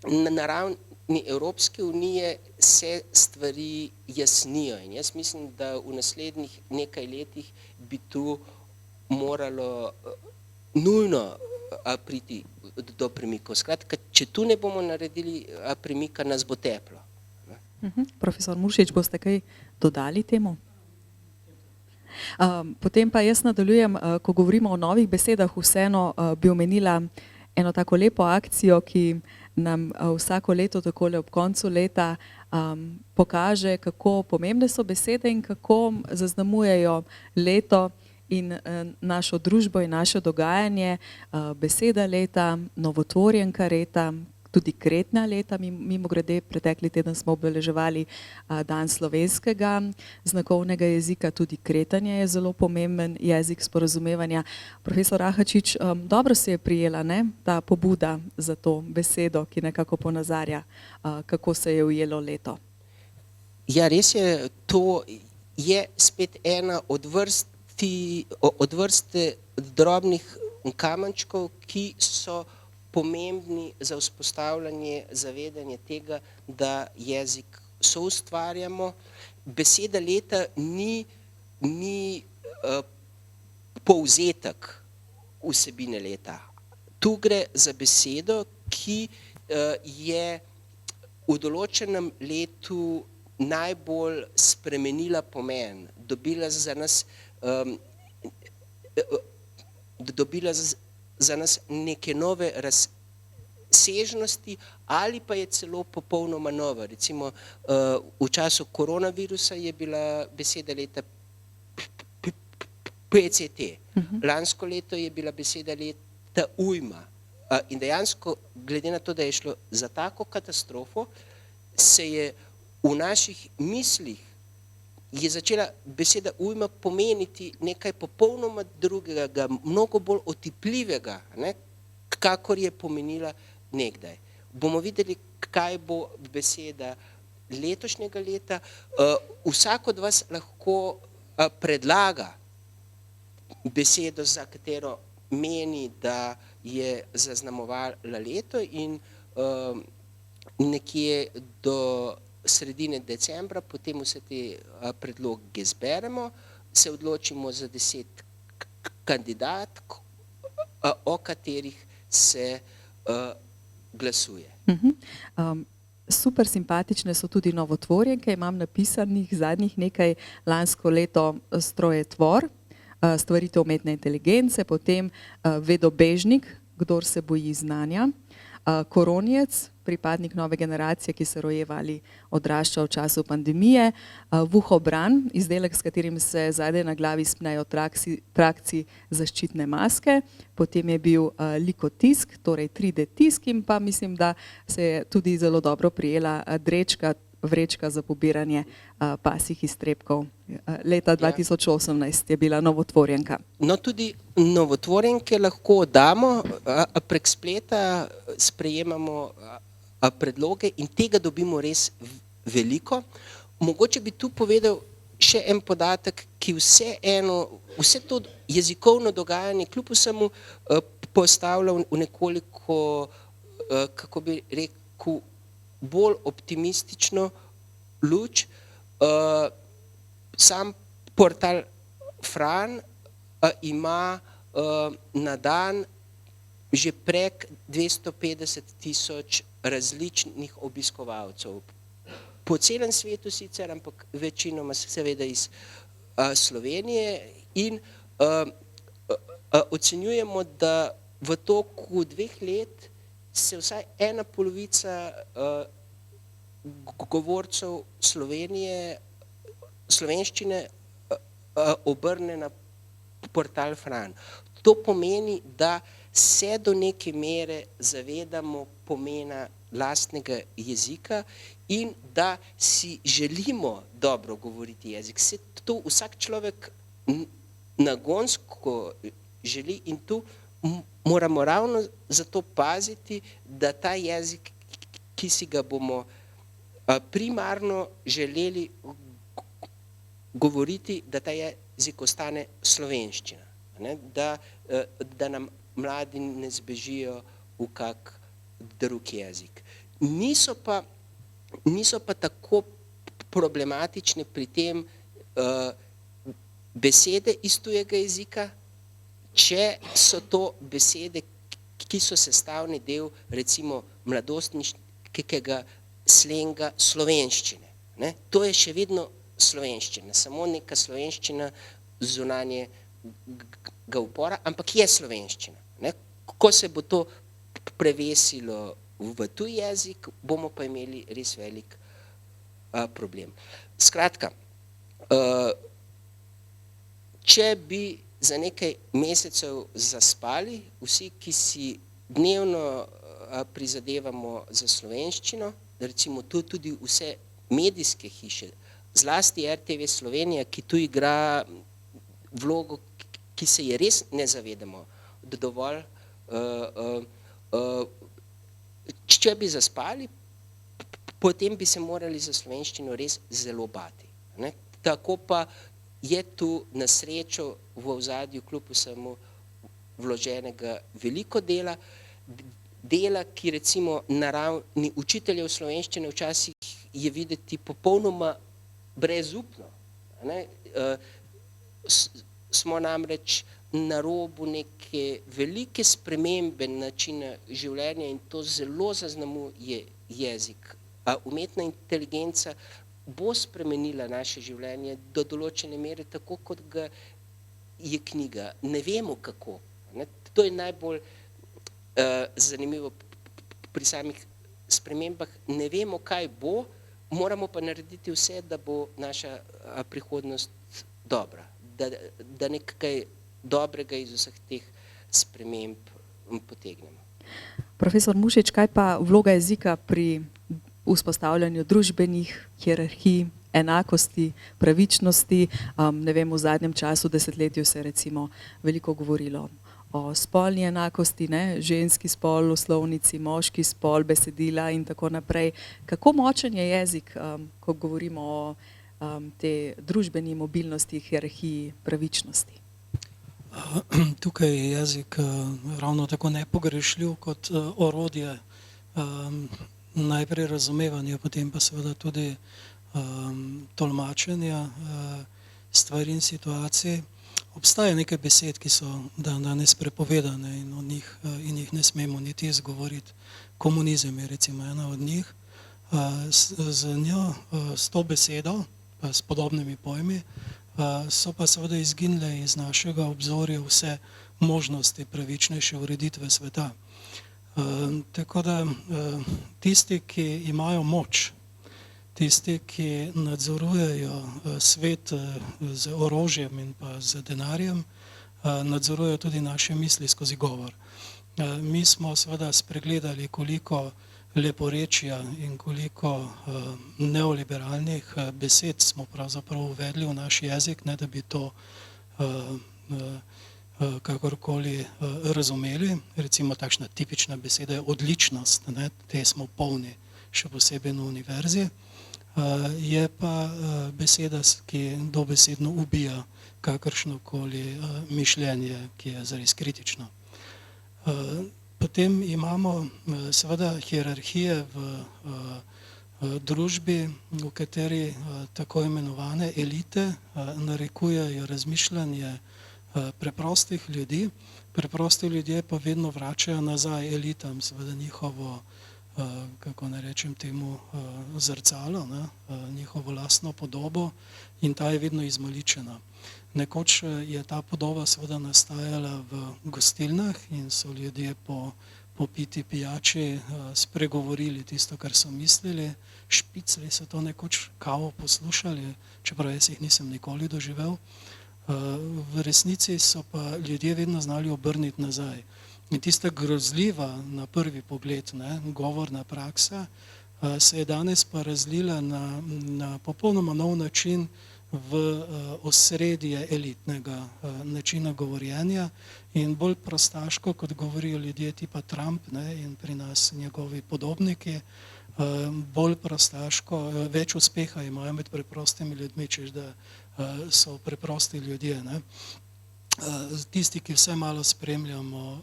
na ravni Evropske unije se stvari jasnijo in jaz mislim, da v naslednjih nekaj letih bi tu moralo nujno priti do premikov. Skratka, če tu ne bomo naredili premika, nas bo teplo. Profesor Muršič, boste kaj dodali temu? Potem pa jaz nadaljujem, ko govorimo o novih besedah, vseeno bi omenila eno tako lepo akcijo, ki nam vsako leto takole ob koncu leta pokaže, kako pomembne so besede in kako zaznamujejo leto in našo družbo in naše dogajanje. Beseda leta, novotvorjenka leta, tudi kretnja leta, mimogrede, pretekli teden smo obeleževali dan slovenskega znakovnega jezika, tudi kretanje je zelo pomemben jezik sporazumevanja. Profesor Ahačič, dobro se je prijela, ne, ta pobuda za to besedo, ki nekako ponazarja, kako se je ujelo leto. Ja, res je, to je spet ena od vrste drobnih kamenčkov, ki so pomembni za vzpostavljanje zavedanja tega, da jezik soustvarjamo. Beseda leta ni povzetek vsebine leta. Tu gre za besedo, ki je v določenem letu najbolj spremenila pomen, dobila za nas neke nove razsežnosti ali pa je celo popolnoma nova. Recimo v času koronavirusa je bila beseda leta PCT. Lansko leto je bila beseda leta ujma. In dejansko, glede na to, da je šlo za tako katastrofo, se je v naših mislih je začela beseda ujma pomeniti nekaj popolnoma drugega, mnogo bolj otipljivega, ne, kakor je pomenila nekdaj. Bomo videli, kaj bo beseda letošnjega leta. Vsak od vas lahko predlaga besedo, za katero meni, da je zaznamovala leto in nekje do sredine decembra potem vse te predloge zberemo, se odločimo za 10 kandidatk, o katerih se glasuje. Super simpatične so tudi novotvorjenke, imam napisanih zadnjih nekaj, lansko leto strojetvor, stvaritev umetne inteligence, potem vedobežnik, kdor se boji znanja, koronjec, pripadnik nove generacije, ki se rojeva ali odrašča v času pandemije, vuhobran, izdelek, s katerim se zadaj na glavi spnejo trakci zaščitne maske, potem je bil likotisk, torej 3D tisk, in pa mislim, da se je tudi zelo dobro prijela vrečka za pobiranje pasjih iztrebkov. Leta 2018 je bila novotvorjenka. No, tudi novotvorjenke lahko damo, prek spleta sprejemamo predloge in tega dobimo res veliko. Mogoče bi tu povedal še en podatek, ki vse to jezikovno dogajanje kljub vsemu postavlja v nekoliko, kako bi rekel, bolj optimistično luč. Sam portal Fran ima na dan že prek 250.000 različnih obiskovalcev. Po celem svetu sicer, ampak večinoma seveda iz Slovenije, in ocenjujemo, da v toku 2 let se vsaj ena polovica govorcev slovenščine obrne na portal Fran. To pomeni, da se do neke mere zavedamo pomena lastnega jezika in da si želimo dobro govoriti jezik. To vsak človek nagonsko želi in tu moramo ravno zato paziti, da ta jezik, ki si ga bomo primarno želeli govoriti, da ta jezik ostane slovenščina, ne? Da nam mladi ne zbežijo v kak drug jezik. Niso pa tako problematične pri tem besede iz tujega jezika, če so to besede, ki so sestavni del recimo mladostniškega slenga slovenščine. Ne? To je še vedno slovenščina, samo neka slovenščina zunanjega upora, ampak je slovenščina. Ne? Ko se bo to prevesilo v tuj jezik, bomo pa imeli res velik problem. Skratka, če bi za nekaj mesecev zaspali, vsi, ki si dnevno prizadevamo za slovenščino, recimo tudi vse medijske hiše, zlasti RTV Slovenija, ki tu igra vlogo, ki se je res ne zavedamo dovolj. Če bi zaspali, potem bi se morali za slovenščino res zelo bati. Ne? Tako pa je tu na srečo v ozadju kljub vsemu vloženega veliko dela, ki recimo na ravni učiteljev slovenščine včasih je videti popolnoma brezupno. Ne? Smo namreč na robu neke velike spremembe načina življenja in to zelo zaznamuje jezik. Umetna inteligenca bo spremenila naše življenje do določene mere, tako kot ga je knjiga. Ne vemo kako. Ne? To je najbolj zanimivo pri samih spremembah. Ne vemo, kaj bo, moramo pa narediti vse, da bo naša prihodnost dobra. Da nekaj dobrega iz vseh teh sprememb potegnemo. Profesor Mušič, kaj pa vloga jezika pri vzpostavljanju družbenih hierarhij, enakosti, pravičnosti? Ne vem, v zadnjem času, desetletju se je recimo veliko govorilo o spolni enakosti, ne? Ženski spol v slovnici, moški spol, besedila in tako naprej. Kako močen je jezik, ko govorimo o te družbeni mobilnosti, hierarhiji, pravičnosti? Tukaj je jezik ravno tako nepogrešljiv kot orodje najprej razumevanja, potem pa seveda tudi tolmačenja. stvari in situacij. Obstaja nekaj besed, ki so danes prepovedane in jih ne smemo niti izgovoriti. Komunizem je recimo ena od njih. Z njo, s to besedo, pa s podobnimi pojmi, so pa seveda izginile iz našega obzorja vse možnosti pravičnejše ureditve sveta. Tako da tisti, ki imajo moč, tisti, ki nadzorujejo svet z orožjem in pa z denarjem, nadzorujejo tudi naše misli skozi govor. Mi smo seveda spregledali, koliko leporečja in koliko neoliberalnih besed smo pravzaprav uvedli v naš jezik, ne da bi to kakorkoli razumeli. Recimo takšna tipična beseda je odličnost, ne? Te smo polni, še posebej na univerzi. Je pa beseda, ki dobesedno ubija kakršnokoli mišljenje, ki je zares kritično. Potem imamo seveda hierarhije v družbi, v kateri tako imenovane elite narekujejo razmišljanje preprostih ljudi. Preprosti ljudje pa vedno vračajo nazaj elitam, seveda njihovo, kako naj rečem temu, zrcalo, ne? Njihovo lastno podobo, in ta je vedno izmaličena. Nekoč je ta podoba seveda nastajala v gostilnah in so ljudje po piti pijači spregovorili tisto, kar so mislili. Špicli so to nekoč kao poslušali, čeprav jaz jih nisem nikoli doživel. V resnici so pa ljudje vedno znali obrniti nazaj. In tista grozljiva na prvi pogled, ne, govorna praksa se je danes pa razlila na popolnoma nov način v osredje elitnega načina govorjenja in bolj prostaško, kot govorijo ljudje tipa Trump, ne, in pri nas njegovi podobniki, bolj prostaško, več uspeha imajo med preprostimi ljudmi, češ da so preprosti ljudje, ne. Tisti, ki vse malo spremljamo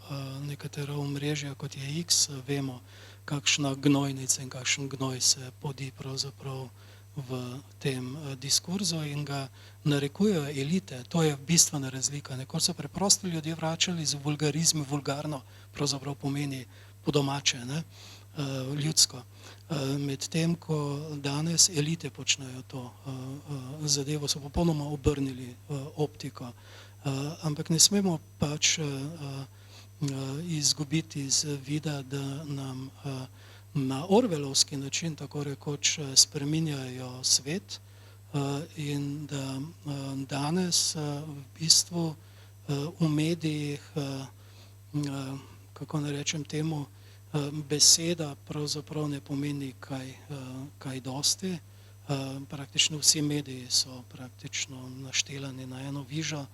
nekatera omrežja, kot je X, vemo, kakšna gnojnica in kakšen gnoj se podi pravzaprav v tem diskurzu in ga narekujejo elite. To je bistvena razlika. Nekoč so preprosti ljudje vračali z vulgarizmi, vulgarno pravzaprav pomeni po domače, ne, ljudsko. Medtem, ko danes elite počnejo to zadevo, so popolnoma obrnili optiko. Ampak ne smemo pač izgubiti iz vida, da nam na orwellovski način tako rekoč spreminjajo svet in da danes v bistvu v medijih, kako naj rečem temu, beseda pravzaprav ne pomeni kaj dosti. Praktično vsi mediji so praktično naštelani na eno vižo,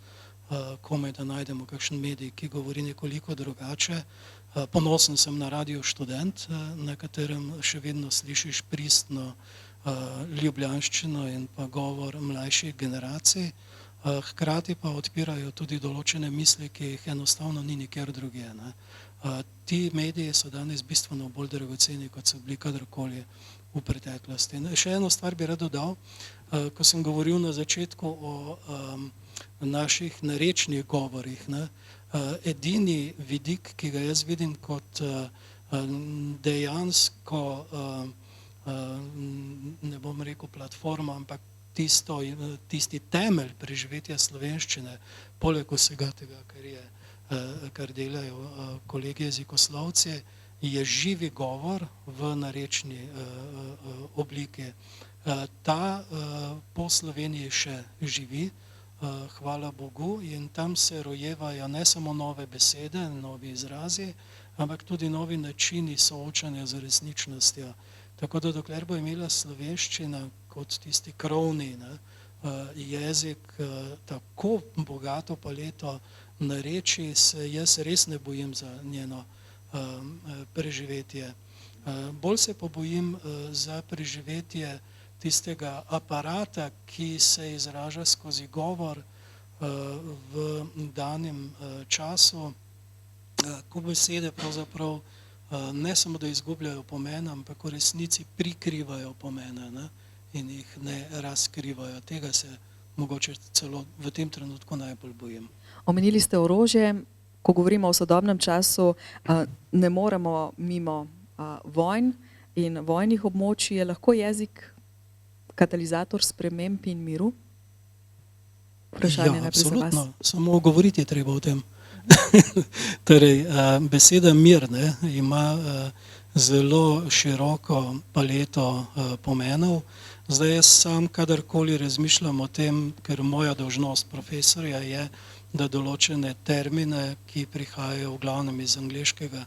komaj da najdemo kakšen medij, ki govori nekoliko drugače. Ponosen sem na Radio Študent, na katerem še vedno slišiš pristno ljubljanščino in pa govor mlajših generacij. Hkrati pa odpirajo tudi določene misli, ki jih enostavno ni nikjer drugje, ne. Ti mediji so danes bistveno bolj dragoceni, kot so bili kadarkoli v preteklosti. Še eno stvar bi rad dodal. Ko sem govoril na začetku o naših narečnih govorih, ne, edini vidik, ki ga jaz vidim kot dejansko, ne bom rekel platforma, ampak tisti temelj preživetja slovenščine, poleg vsega tega, kar delajo kolegi jezikoslovci, je živi govor v narečni obliki. Ta po Sloveniji še živi, hvala Bogu, in tam se rojevajo ne samo nove besede, novi izrazi, ampak tudi novi načini soočanja z resničnostjo. Tako da dokler bo imela slovenščina kot tisti krovni, ne, jezik tako bogato paleto narečij, se jaz res ne bojim za njeno preživetje. Bolj se pa bojim za preživetje tistega aparata, ki se izraža skozi govor v danem času, ko besede pravzaprav ne samo, da izgubljajo pomen, ampak v resnici prikrivajo pomene, ne, in jih ne razkrivajo. Tega se mogoče celo v tem trenutku najbolj bojim. Omenili ste orožje, ko govorimo o sodobnem času, ne moremo mimo vojn in vojnih območij. Je lahko jezik katalizator sprememb in miru? Vprašanje najprej za vas. Absolutno, samo govoriti je treba o tem. Torej, beseda mir ima zelo široko paleto pomenov. Zdaj jaz sam, kadarkoli razmišljam o tem, ker moja dolžnost profesorja je, da določene termine, ki prihajajo v glavnem iz angleškega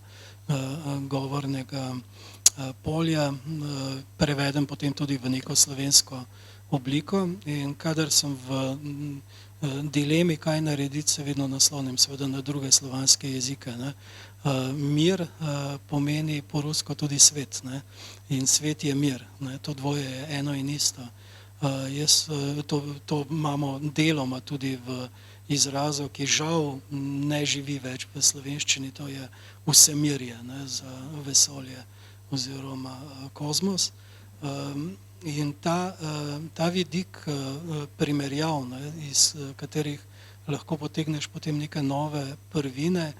govornega polja, prevedem potem tudi v neko slovensko obliko, in kadar sem v dilemi, kaj narediti, se vedno naslonim seveda na druge slovanske jezike. Mir pomeni po rusko tudi svet, in svet je mir. To dvoje je eno in isto. To imamo deloma tudi v izrazu, ki žal ne živi več v slovenščini, to je vsemirje za vesolje oziroma kozmos. In ta vidik primerjav, iz katerih lahko potegneš potem neke nove prvine,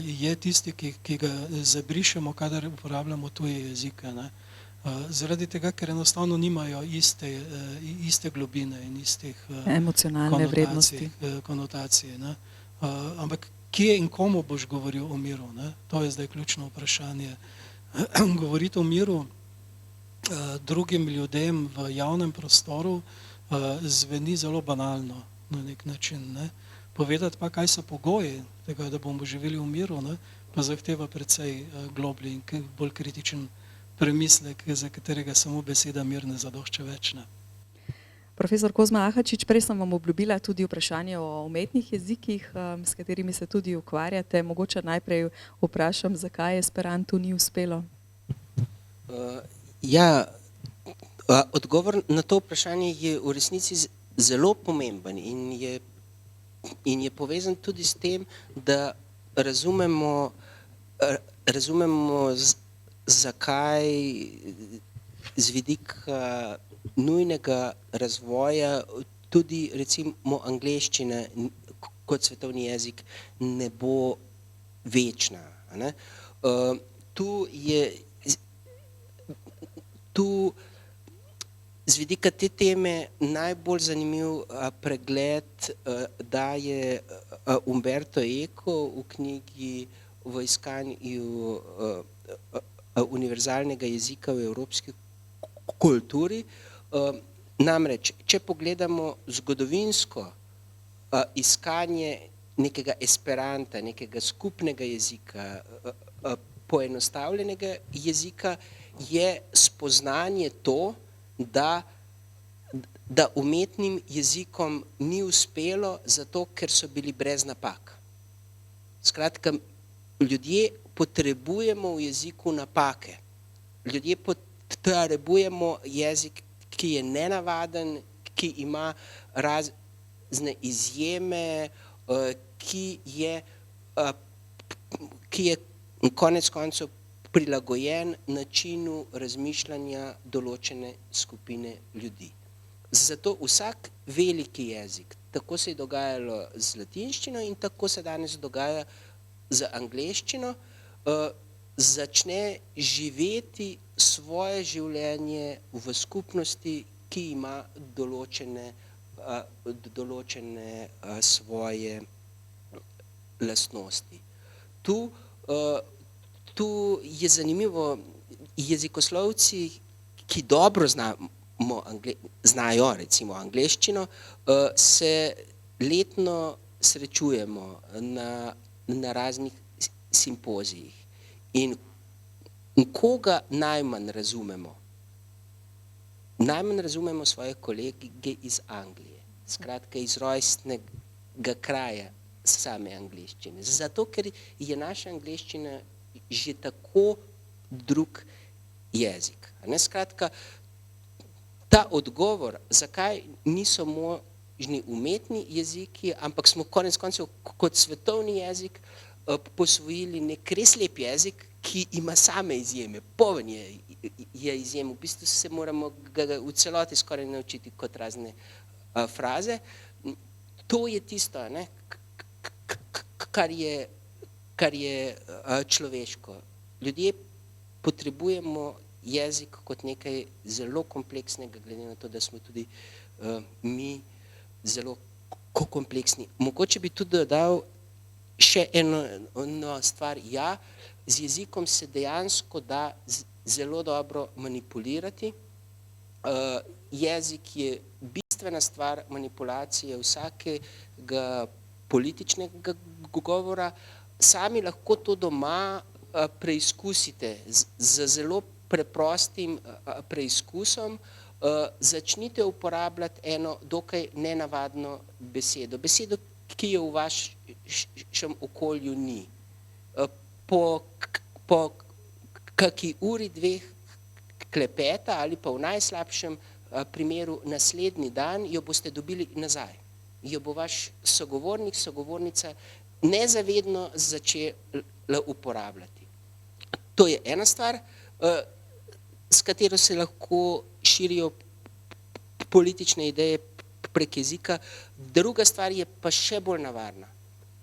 je tisti, ki ga zabrišemo, kadar uporabljamo tuje jezike. Zaradi tega, ker enostavno nimajo iste globine in istih emocionalne vrednosti. Konotacij. Ampak kje in komu boš govoril o miru? To je zdaj ključno vprašanje. Govoriti o miru drugim ljudem v javnem prostoru zveni zelo banalno na nek način. Povedati pa, kaj so pogoji tega, da bomo živeli v miru, pa zahteva precej globlji in bolj kritičen premislek, za katerega samo beseda mir ne zadošča več. Profesor Kozma Ahačič, prej sem vam obljubila tudi vprašanje o umetnih jezikih, s katerimi se tudi ukvarjate. Mogoče najprej vprašam, zakaj Esperantu ni uspelo? Odgovor na to vprašanje je v resnici zelo pomemben in je povezan tudi s tem, da razumemo zakaj z vidika nujnega razvoja tudi recimo angleščina kot svetovni jezik ne bo večna. Tu z vidika te teme najbolj zanimiv pregled daje Umberto Eco v knjigi V iskanju univerzalnega jezika v evropski kulturi. Namreč, če pogledamo zgodovinsko iskanje nekega esperanta, nekega skupnega jezika, poenostavljenega jezika, je spoznanje to, da umetnim jezikom ni uspelo, zato ker so bili brez napak. Skratka, ljudje potrebujemo v jeziku napake. Ljudje potrebujemo jezik, ki je nenavaden, ki ima razne izjeme, ki je konec koncev prilagojen načinu razmišljanja določene skupine ljudi. Zato vsak veliki jezik, tako se je dogajalo z latinščino in tako se danes dogaja z angleščino, začne živeti svoje življenje v skupnosti, ki ima določene svoje lastnosti. Tu je zanimivo, jezikoslovci, ki dobro znajo recimo angleščino, se letno srečujemo na raznih simpozijih. In koga najmanj razumemo? Najmanj razumemo svoje kolege iz Anglije, skratka iz rojstnega kraja same angleščine. Zato, ker je naša angleščina že tako drug jezik. Skratka, ta odgovor, zakaj niso možni umetni jeziki, ampak smo konec koncev kot svetovni jezik posvojili nek res lep jezik, ki ima same izjeme, poln je izjem. V bistvu se moramo ga v celoti skoraj naučiti kot razne fraze. To je tisto, ne, kar je človeško. Ljudje potrebujemo jezik kot nekaj zelo kompleksnega, glede na to, da smo tudi mi zelo kompleksni. Mogoče bi tudi dodal še eno stvar. Ja, z jezikom se dejansko da zelo dobro manipulirati. Jezik je bistvena stvar manipulacije vsakega političnega govora. Sami lahko to doma preizkusite z zelo preprostim preizkusom. Začnite uporabljati eno dokaj nenavadno besedo. Besedo, ki je v vašem okolju ni. Po kaki uri, dveh klepeta ali pa v najslabšem primeru naslednji dan jo boste dobili nazaj. Jo bo vaš sogovornik, sogovornica nezavedno začela uporabljati. To je ena stvar, s katero se lahko širijo politične ideje prek jezika. Druga stvar je pa še bolj nevarna.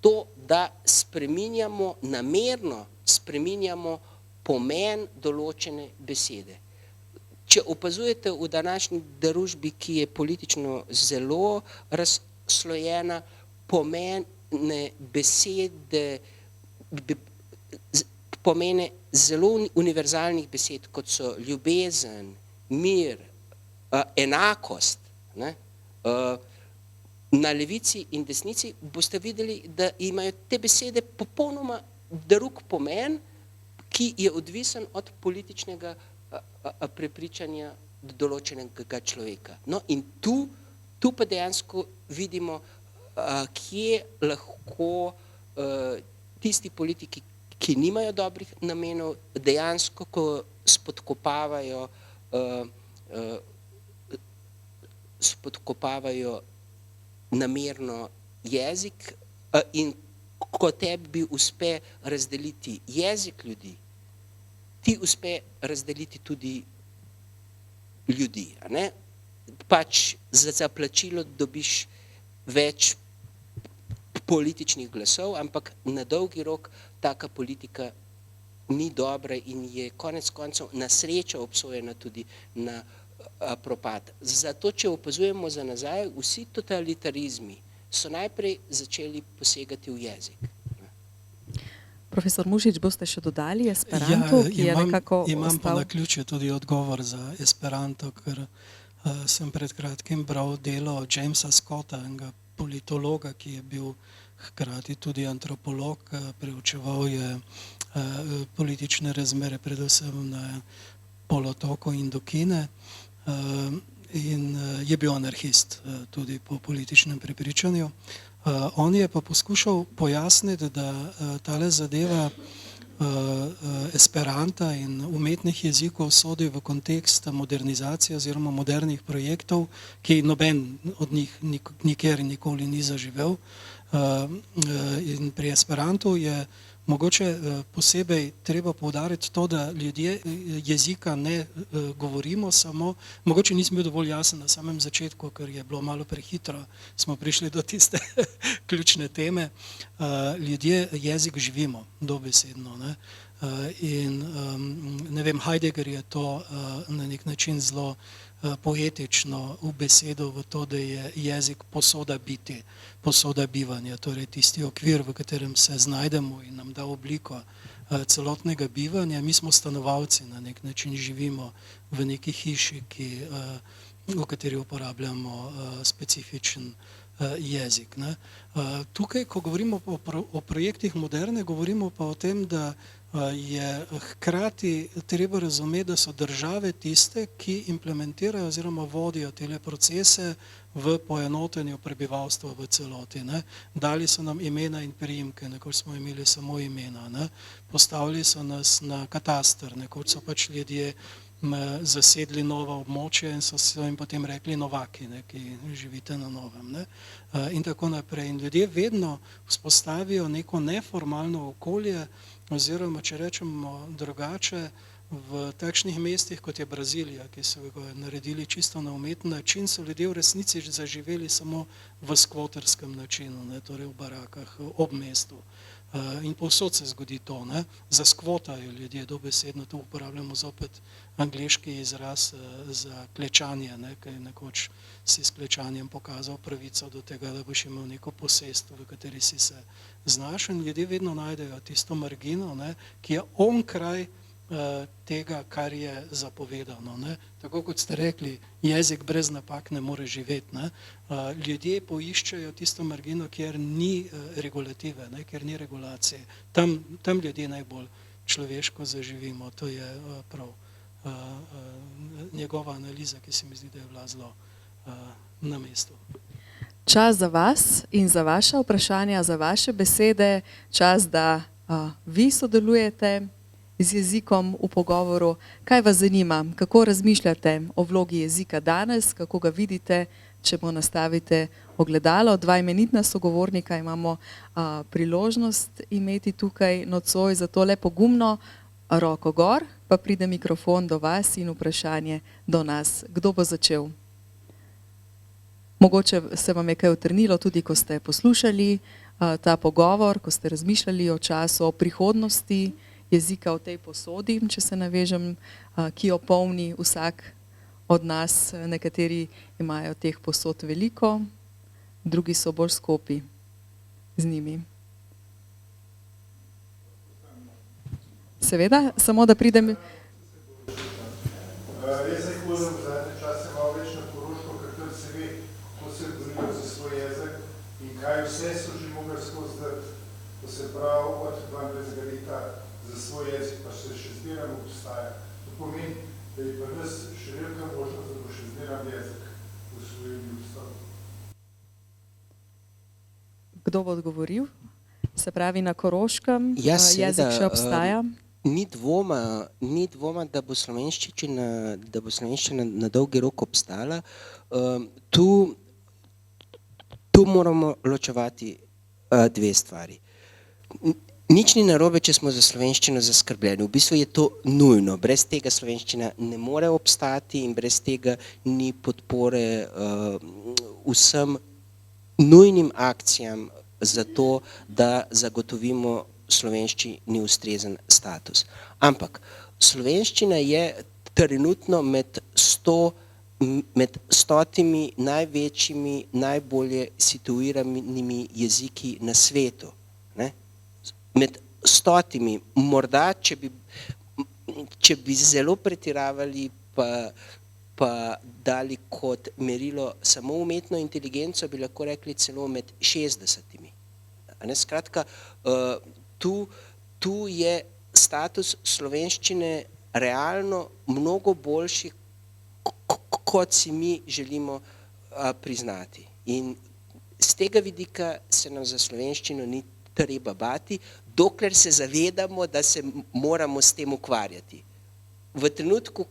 To, da namerno spreminjamo pomen določene besede. Če opazujete v današnji družbi, ki je politično zelo razslojena, pomene besede, pomene zelo univerzalnih besed, kot so ljubezen, mir, enakost, ne? Na levici in desnici boste videli, da imajo te besede popolnoma drug pomen, ki je odvisen od političnega prepričanja določenega človeka. No, in tu pa dejansko vidimo, kje lahko tisti politiki, ki nimajo dobrih namenov, dejansko, ko spodkopavajo namerno jezik in ko tebi uspe razdeliti jezik ljudi, ti uspe razdeliti tudi ljudi. A ne? Pač za plačilo dobiš več političnih glasov, ampak na dolgi rok taka politika ni dobra in je konec koncev na srečo obsojena tudi na propad. Zato, če opazujemo za nazaj, vsi totalitarizmi so najprej začeli posegati v jezik. Profesor Mušič, boste še dodali Esperanto, ki je nekako ostal? Imam pa na ključe tudi odgovor za Esperanto, ker sem pred kratkim bral delo Jamesa Scotta, enega politologa, ki je bil hkrati tudi antropolog, preučeval je politične razmere, predvsem na polotoku Indokine, in je bil anarhist tudi po političnem prepričanju. On je pa poskušal pojasniti, da tale zadeva Esperanta in umetnih jezikov sodi v kontekst modernizacije oziroma modernih projektov, ki noben od njih nikjer nikoli ni zaživel. In pri Esperantu je mogoče posebej treba poudariti to, da ljudje jezika ne govorimo samo, mogoče nisem bil dovolj jasen na samem začetku, ker je bilo malo prehitro, smo prišli do tiste ključne teme. Ljudje jezik živimo, dobesedno, ne? In ne vem, Heidegger je to na nek način zelo poetično ubesedil v to, da je jezik posoda biti, posoda bivanja, torej tisti okvir, v katerem se znajdemo in nam da obliko celotnega bivanja. Mi smo stanovalci, na nek način živimo v neki hiši, v kateri uporabljamo specifičen jezik. Ne? Tukaj, ko govorimo o projektih moderne, govorimo pa o tem, da je hkrati treba razumeti, da so države tiste, ki implementirajo oziroma vodijo tele procese v poenotenju prebivalstva v celoti. Ne? Dali so nam imena in priimke, nekoč smo imeli samo imena. Ne? Postavili so nas na kataster, nekoč so pač ljudje zasedli nova območja in so jim potem rekli novaki, ne, ki živite na novem. Ne? In tako naprej. In ljudje vedno vzpostavijo neko neformalno okolje, oziroma, če rečemo drugače, v takšnih mestih, kot je Brazilija, ki so ga naredili čisto na umeten način, so ljudje v resnici zaživeli samo v skvoterskem načinu, ne, torej v barakah, ob mestu. In povsod se zgodi to, ne. Zaskvotajo ljudje, dobesedno tu uporabljamo zopet angleški izraz za klečanje, ne, ki je nekoč si s klečanjem pokazal pravico do tega, da boš imel neko posestvo, v kateri si se znašel. In ljudje vedno najdejo tisto margino, ne, ki je onkraj tega, kar je zapovedano. Ne. Tako kot ste rekli, jezik brez napak ne more živeti. Ne. Ljudje poiščejo tisto margino, kjer ni regulative, ne, kjer ni regulacije. Tam ljudje najbolj človeško zaživimo. To je prav njegova analiza, ki se mi zdi, da je bila zelo na mestu. Čas za vas in za vaša vprašanja, za vaše besede, čas, da vi sodelujete z jezikom v pogovoru. Kaj vas zanima? Kako razmišljate o vlogi jezika danes? Kako ga vidite, če mu nastavite ogledalo? Dva imenitna sogovornika imamo priložnost imeti tukaj nocoj, zato le pogumno roko gor, pa pride mikrofon do vas in vprašanje do nas. Kdo bo začel? Mogoče se vam je kaj utrnilo, tudi ko ste poslušali ta pogovor, ko ste razmišljali o času, o prihodnosti jezika v tej posodi, če se navežem, ki jo polni vsak od nas. Nekateri imajo teh posod veliko, drugi so bolj skopi z njimi. Seveda, samo da pridem... Jaz se hodim v zadnje čase malo več na Koroško, ker tam se ve, kako se borijo za svoj jezik in kaj vse so že mogli skozi dati, ko se pravi od 22. leta za svoj jezik, pa se še zmeraj obstaja. To pomeni, da je pri nas še velika možnost, da bo še zmeraj jezik v svojem ljudstvu. Kdo bo odgovoril? Se pravi, na Koroškem seveda, jezik še obstaja? Ni dvoma, da bo slovenščina na dolgi rok obstala. Tu moramo ločevati dve stvari. Nič ni narobe, če smo za slovenščino zaskrbljeni. V bistvu je to nujno. Brez tega slovenščina ne more obstati in brez tega ni podpore vsem nujnim akcijam za to, da zagotovimo slovenščini ustrezen status. Ampak slovenščina je trenutno med stotimi največjimi, najbolje situiranimi jeziki na svetu. Ne? Med stotimi, morda, če bi zelo pretiravali, pa dali kot merilo samo umetno inteligenco, bi lahko rekli celo med 60-timi. Skratka, tu je status slovenščine realno mnogo boljši, kot si mi želimo priznati. In z tega vidika se nam za slovenščino ni treba bati, dokler se zavedamo, da se moramo s tem ukvarjati. V trenutku,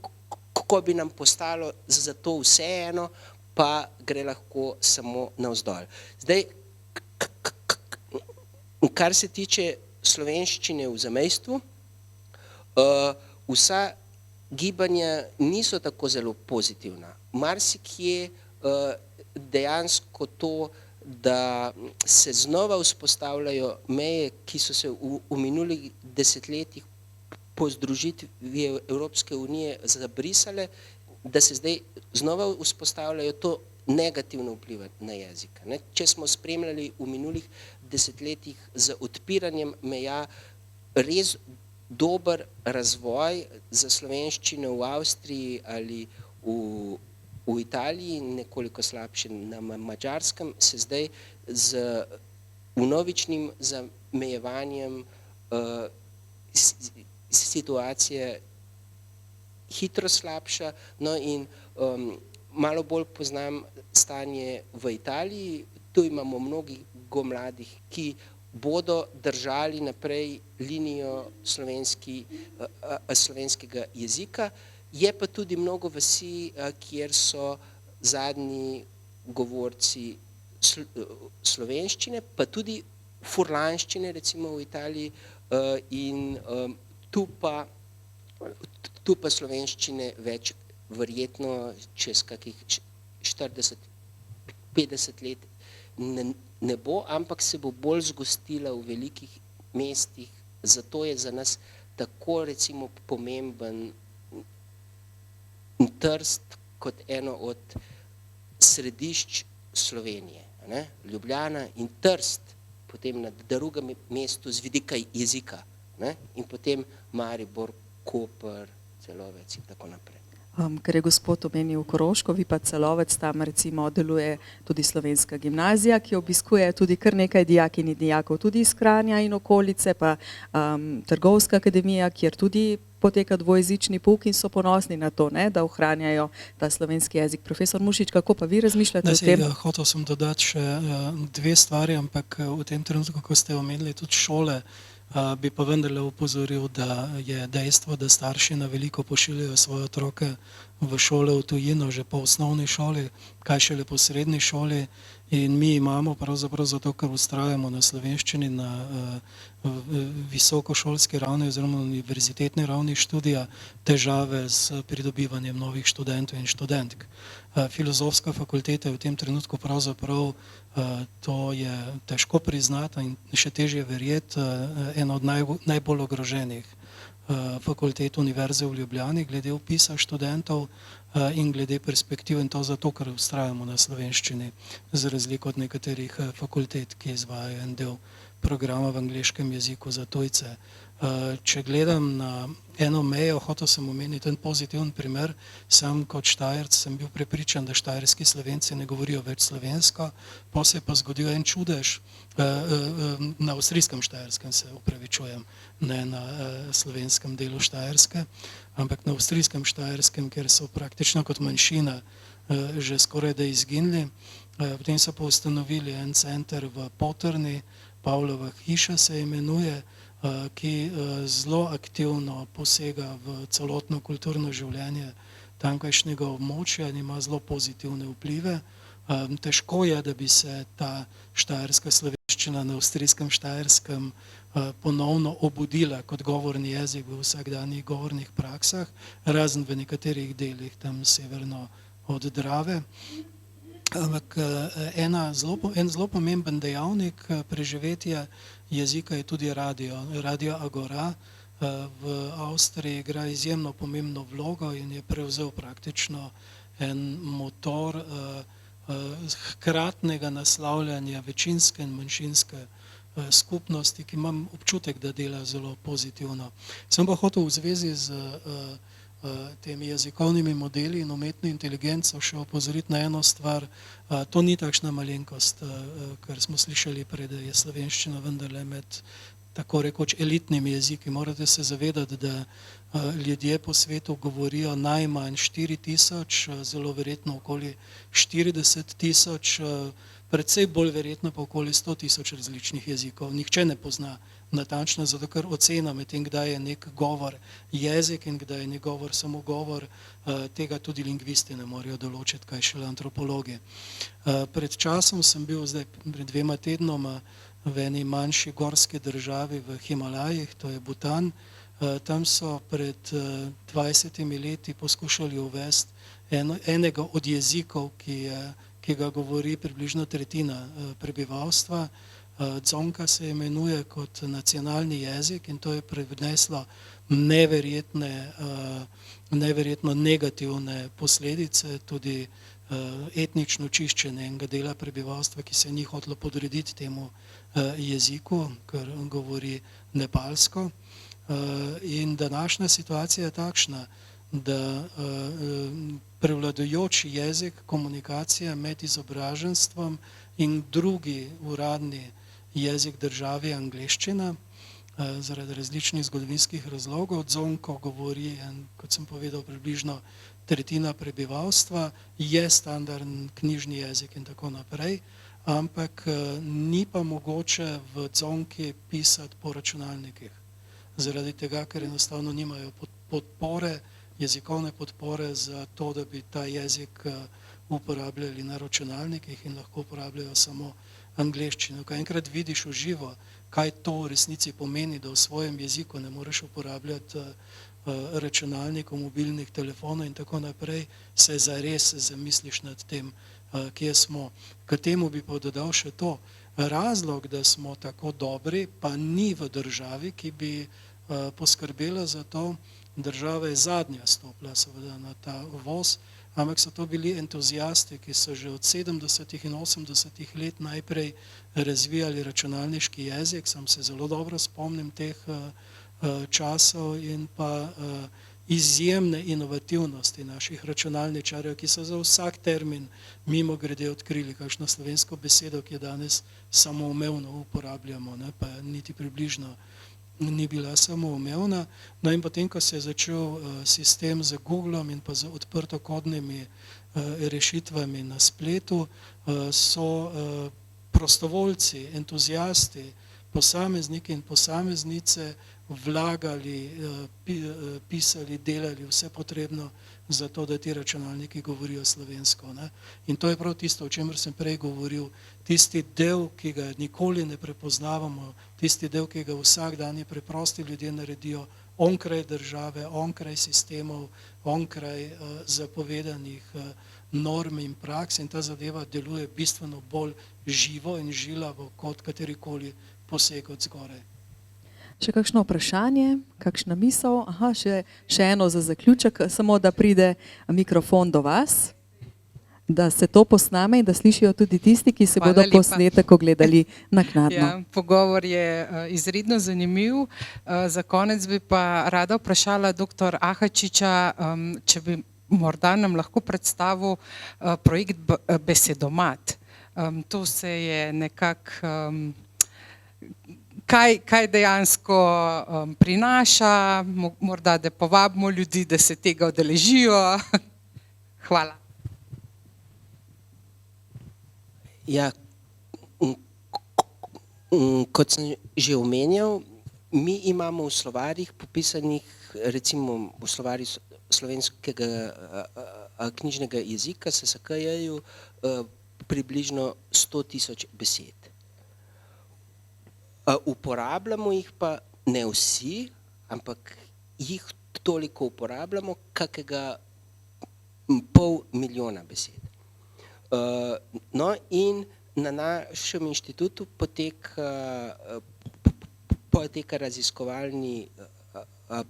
ko bi nam postalo za to vseeno, pa gre lahko samo navzdol. Zdaj, kar se tiče slovenščine v zamejstvu, vsa gibanja niso tako zelo pozitivna. Marsikje dejansko to, da se znova vzpostavljajo meje, ki so se v minulih desetletjih po združitvi Evropske unije zabrisale, da se zdaj znova vzpostavljajo, to negativno vpliva na jezik. Če smo spremljali v minulih desetletjih z odpiranjem meja res dober razvoj za slovenščino v Avstriji ali v Italiji, nekoliko slabše na Madžarskem, se zdaj z vnovičnim zamejevanjem situacija hitro slabša. No in malo bolj poznam stanje v Italiji. Tu imamo mnogo mladih, ki bodo držali naprej linijo slovenskega jezika. Je pa tudi mnogo vasi, kjer so zadnji govorci slovenščine, pa tudi furlanščine, recimo v Italiji, in tu tu pa slovenščine več verjetno čez kakih 40-50 let ne bo, ampak se bo bolj zgostila v velikih mestih, zato je za nas tako recimo pomemben Trst kot eno od središč Slovenije, ne? Ljubljana in Trst, potem na drugem mestu z vidika jezika, ne? In potem Maribor, Koper, Celovec in tako naprej. Ker je gospod omenil Koroško, vi pa Celovec, tam recimo deluje tudi slovenska gimnazija, ki obiskuje tudi kar nekaj dijakinj in dijakov tudi iz Kranja in okolice, pa Trgovska akademija, kjer tudi poteka dvojezični pouk in so ponosni na to, ne, da ohranjajo ta slovenski jezik. Profesor Mušič, kako pa vi razmišljate o tem? Hotel sem dodati še dve stvari, ampak v tem trenutku, ko ste omenili tudi šole, bi pa vendarle opozoril, da je dejstvo, da starši na veliko pošiljajo svoje otroke v šole v tujino, že po osnovni šoli, kaj šele po srednji šoli, in mi imamo pravzaprav zato, ker vztrajamo na slovenščini na visokošolski ravni oziroma univerzitetni ravni študija, težave s pridobivanjem novih študentov in študentk. Filozofska fakulteta je v tem trenutku pravzaprav, to je težko priznati in še težje verjeti, ena od najbolj ogroženih fakultet Univerze v Ljubljani glede vpisa študentov in glede perspektiv, in to zato, ker vztrajamo na slovenščini, za razliko od nekaterih fakultet, ki izvajajo en del programa v angleškem jeziku za tujce. Če gledam na eno mejo, hotel sem omeniti en pozitiven primer, sam kot Štajerc sem bil prepričan, da štajerski Slovenci ne govorijo več slovensko, pa se je pa zgodil en čudež, na avstrijskem Štajerskem se opravičujem, ne na slovenskem delu Štajerske, ampak na avstrijskem Štajerskem, kjer so praktično kot manjšina že skoraj da izginili. Potem so pa ustanovili en center v Potrni, Pavlova hiša se imenuje, ki zelo aktivno posega v celotno kulturno življenje tamkajšnjega območja in ima zelo pozitivne vplive. Težko je, da bi se ta štajerska slovenščina na avstrijskem Štajerskem ponovno obudila kot govorni jezik v vsakdanjih govornih praksah, razen v nekaterih delih tam severno od Drave. Ampak en zelo pomemben dejavnik preživetja jezika je tudi radio. Radio Agora v Avstriji igra izjemno pomembno vlogo in je prevzel praktično en motor hkratnega naslavljanja večinske in manjšinske skupnosti, ki imam občutek, da dela zelo pozitivno. Sem pa hotel v zvezi z temi jezikovnimi modeli in umetno inteligenco še opozoriti na eno stvar. To ni takšna malenkost, ker smo slišali prej, da je slovenščina vendarle med tako rekoč elitnimi jeziki. Morate se zavedati, da ljudje po svetu govorijo najmanj 4000, zelo verjetno okoli 40 000, predvsej bolj verjetno pa okoli 100 000 različnih jezikov. Nihče ne pozna natančno, zato ker ocena med tem, kdaj je nek govor jezik in kdaj je nek govor samo govor, tega tudi lingvisti ne morejo določiti, kaj šele antropologi. Pred časom sem bil, zdaj pred 2 tednoma, v eni manjši gorski državi v Himalajih, to je Butan. Tam so pred 20 leti poskušali uvesti enega od jezikov, ki ga govori približno tretjina prebivalstva. Dzongkha se imenuje kot nacionalni jezik in to je prineslo neverjetno negativne posledice, tudi etnično čiščenje enega dela prebivalstva, ki se ni hotelo podrediti temu jeziku, ker govori nepalsko. In današnja situacija je takšna, da prevladujoči jezik komunikacije med izobraženstvom in drugi uradni jezik države je angleščina, zaradi različnih zgodovinskih razlogov. Dzongkha govori, kot sem povedal, približno tretjina prebivalstva, je standardni knjižni jezik in tako naprej, ampak ni pa mogoče v Dzongkhi pisati po računalnikih. Zaradi tega, ker enostavno nimajo podpore, jezikovne podpore za to, da bi ta jezik uporabljali na računalnikih in lahko uporabljajo samo angleščino. Ko enkrat vidiš v živo, kaj to v resnici pomeni, da v svojem jeziku ne moreš uporabljati računalnikov, mobilnih telefonov in tako naprej, se zares zamisliš nad tem, kje smo. K temu bi pa dodal še to. Razlog, da smo tako dobri, pa ni v državi, ki bi poskrbela za to. Država je zadnja stopila seveda na ta uvoz, ampak so to bili entuzijasti, ki so že od 70. in 80. let najprej razvijali računalniški jezik. Sam se zelo dobro spomnim teh časov in pa izjemne inovativnosti naših računalničarjev, ki so za vsak termin mimo grede odkrili kakšno slovensko besedo, ki je danes samoumevno uporabljamo, ne, pa niti približno ni bila samoumevna. No in potem, ko se je začel sistem z Googlom in pa z odprtokodnimi rešitvami na spletu, so prostovoljci, entuzijasti, posamezniki in posameznice vlagali, pisali, delali vse potrebno za to, da ti računalniki govorijo slovensko. Ne? In to je prav tisto, o čemer sem prej govoril, tisti del, ki ga nikoli ne prepoznavamo, tisti del, ki ga vsak dan preprosti ljudje naredijo onkraj države, onkraj sistemov, onkraj zapovedanih norm in praks, in ta zadeva deluje bistveno bolj živo in žilavo kot katerikoli poseg od zgoraj. Še kakšno vprašanje, kakšna misel? Aha, še eno za zaključek, samo da pride mikrofon do vas, da se to posname in da slišijo tudi tisti, ki se bodo posnetek ogledali naknadno. Ja, pogovor je izredno zanimiv. Za konec bi pa rada vprašala dr. Ahačiča, če bi morda nam lahko predstavil projekt Besedomat. To se je nekako, kaj dejansko prinaša, morda da povabimo ljudi, da se tega udeležijo. Hvala. Ja, kot sem že omenjal, mi imamo v slovarjih popisanih, recimo v slovarju slovenskega knjižnega jezika, SSKJ-ju, približno 100.000 besed. Uporabljamo jih pa ne vsi, ampak jih toliko uporabljamo, kakega 500.000 besed. No in na našem inštitutu poteka raziskovalni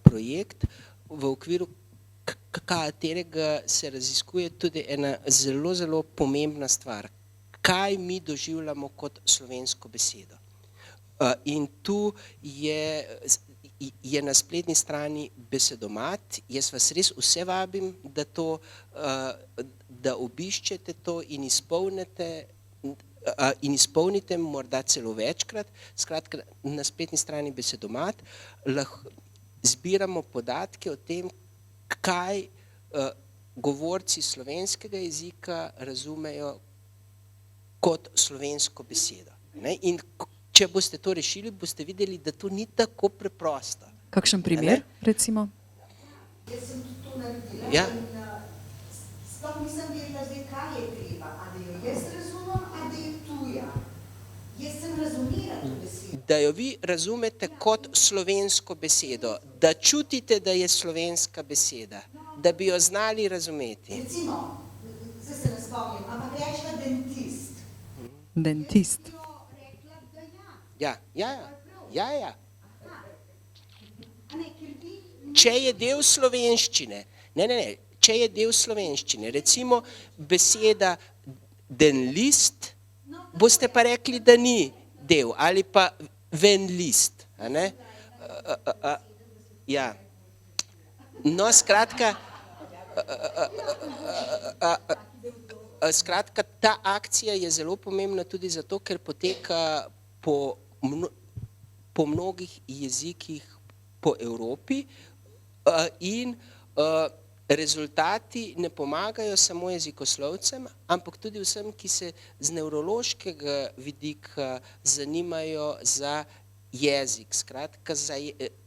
projekt, v okviru katerega se raziskuje tudi ena zelo, zelo pomembna stvar. Kaj mi doživljamo kot slovensko besedo? In tu je na spletni strani Besedomat. Jaz vas res vse vabim, da obiščete to in izpolnite morda celo večkrat. Skratka, na spletni strani Besedomat lahko zbiramo podatke o tem, kaj govorci slovenskega jezika razumejo kot slovensko besedo. In če boste to rešili, boste videli, da to ni tako preprosto. Kakšen primer, recimo? Jaz sem tudi to naredila in sploh nisem vedela zdaj, kaj je treba, a da jo jaz razumem, a da je tuja. Jaz sem razumela to besedo. Da jo vi razumete kot slovensko besedo, da čutite, da je slovenska beseda, da bi jo znali razumeti. Recimo, zdaj se ne spomnim, ampak rečla dentist. Dentist. Ja. Če je del slovenščine, če je del slovenščine, recimo beseda denlist, boste pa rekli, da ni del, ali pa venlist. Ja. No, skratka, ta akcija je zelo pomembna tudi zato, ker poteka po mnogih jezikih po Evropi in rezultati ne pomagajo samo jezikoslovcem, ampak tudi vsem, ki se z nevrološkega vidika zanimajo za jezik, skratka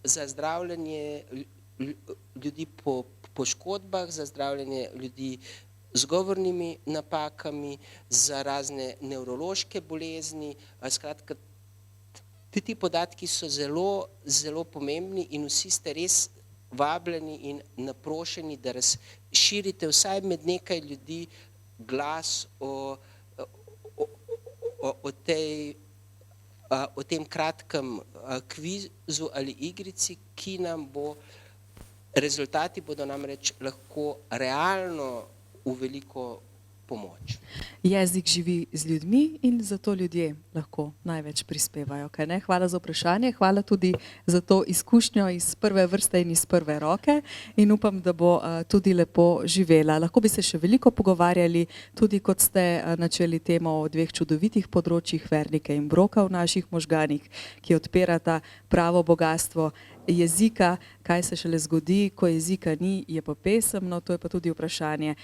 za zdravljenje ljudi po poškodbah, za zdravljenje ljudi z govornimi napakami, za razne nevrološke bolezni, skratka, ti podatki so zelo, zelo pomembni in vsi ste res vabljeni in naprošeni, da razširite vsaj med nekaj ljudi glas o tem kratkem kvizu ali igrici, ki nam bo, rezultati bodo namreč lahko realno v veliko pomoč. Jezik živi z ljudmi in zato ljudje lahko največ prispevajo. Kaj ne? Hvala za vprašanje, hvala tudi za to izkušnjo iz prve vrste in iz prve roke in upam, da bo tudi lepo živela. Lahko bi se še veliko pogovarjali, tudi kot ste načeli temo o dveh čudovitih področjih, Vernike in Broka v naših možganih, ki odpirata pravo bogastvo jezika, kaj se šele zgodi, ko jezika ni, je pa pesem, no to je pa tudi vprašanje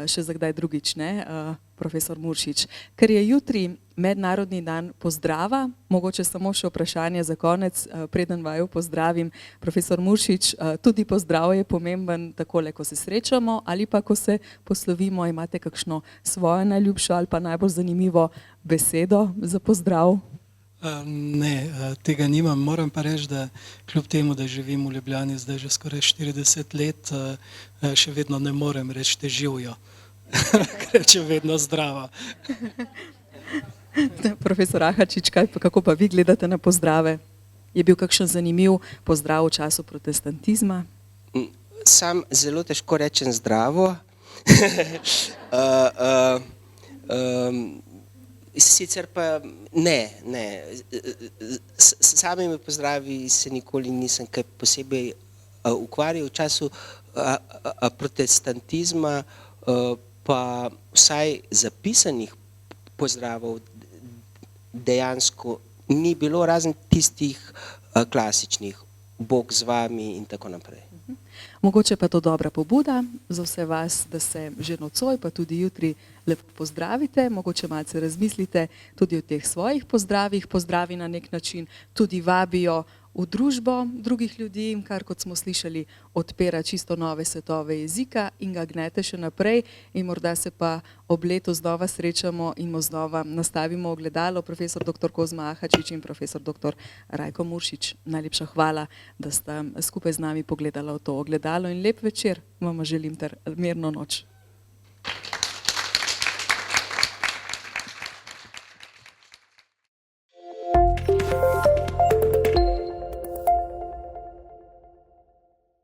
še za kdaj drugič, ne, profesor Muršič. Ker je jutri Mednarodni dan pozdrava, mogoče samo še vprašanje za konec, preden vaju pozdravim. Profesor Muršič, tudi pozdrav je pomemben takole, ko se srečamo ali pa ko se poslovimo, imate kakšno svojo najljubšo ali pa najbolj zanimivo besedo za pozdrav? Ne, tega nimam. Moram pa reči, da kljub temu, da živim v Ljubljani zdaj že skoraj 40 let, še vedno ne morem reči te živijo, ker je vedno zdrava. Profesor Ahačič, kako pa vi gledate na pozdrave? Je bil kakšen zanimiv pozdrav v času protestantizma? Sam zelo težko rečem zdravo. Sicer pa ne. S samimi pozdravi se nikoli nisem kaj posebej ukvarjal. V času protestantizma pa vsaj zapisanih pozdravov dejansko ni bilo, razen tistih klasičnih, Bog z vami in tako naprej. Mogoče pa to dobra pobuda za vse vas, da se že nocoj pa tudi jutri lepo pozdravite, mogoče malce razmislite tudi o teh svojih pozdravih. Pozdravi na nek način tudi vabijo v družbo drugih ljudi, kar kot smo slišali odpira čisto nove svetove jezika in ga gnete še naprej in morda se pa ob letu znova srečamo in mu znova nastavimo ogledalo. Profesor dr. Kozma Ahačič in profesor dr. Rajko Muršič, najlepša hvala, da sta skupaj z nami pogledala v to ogledalo in lep večer vam želim ter mirno noč.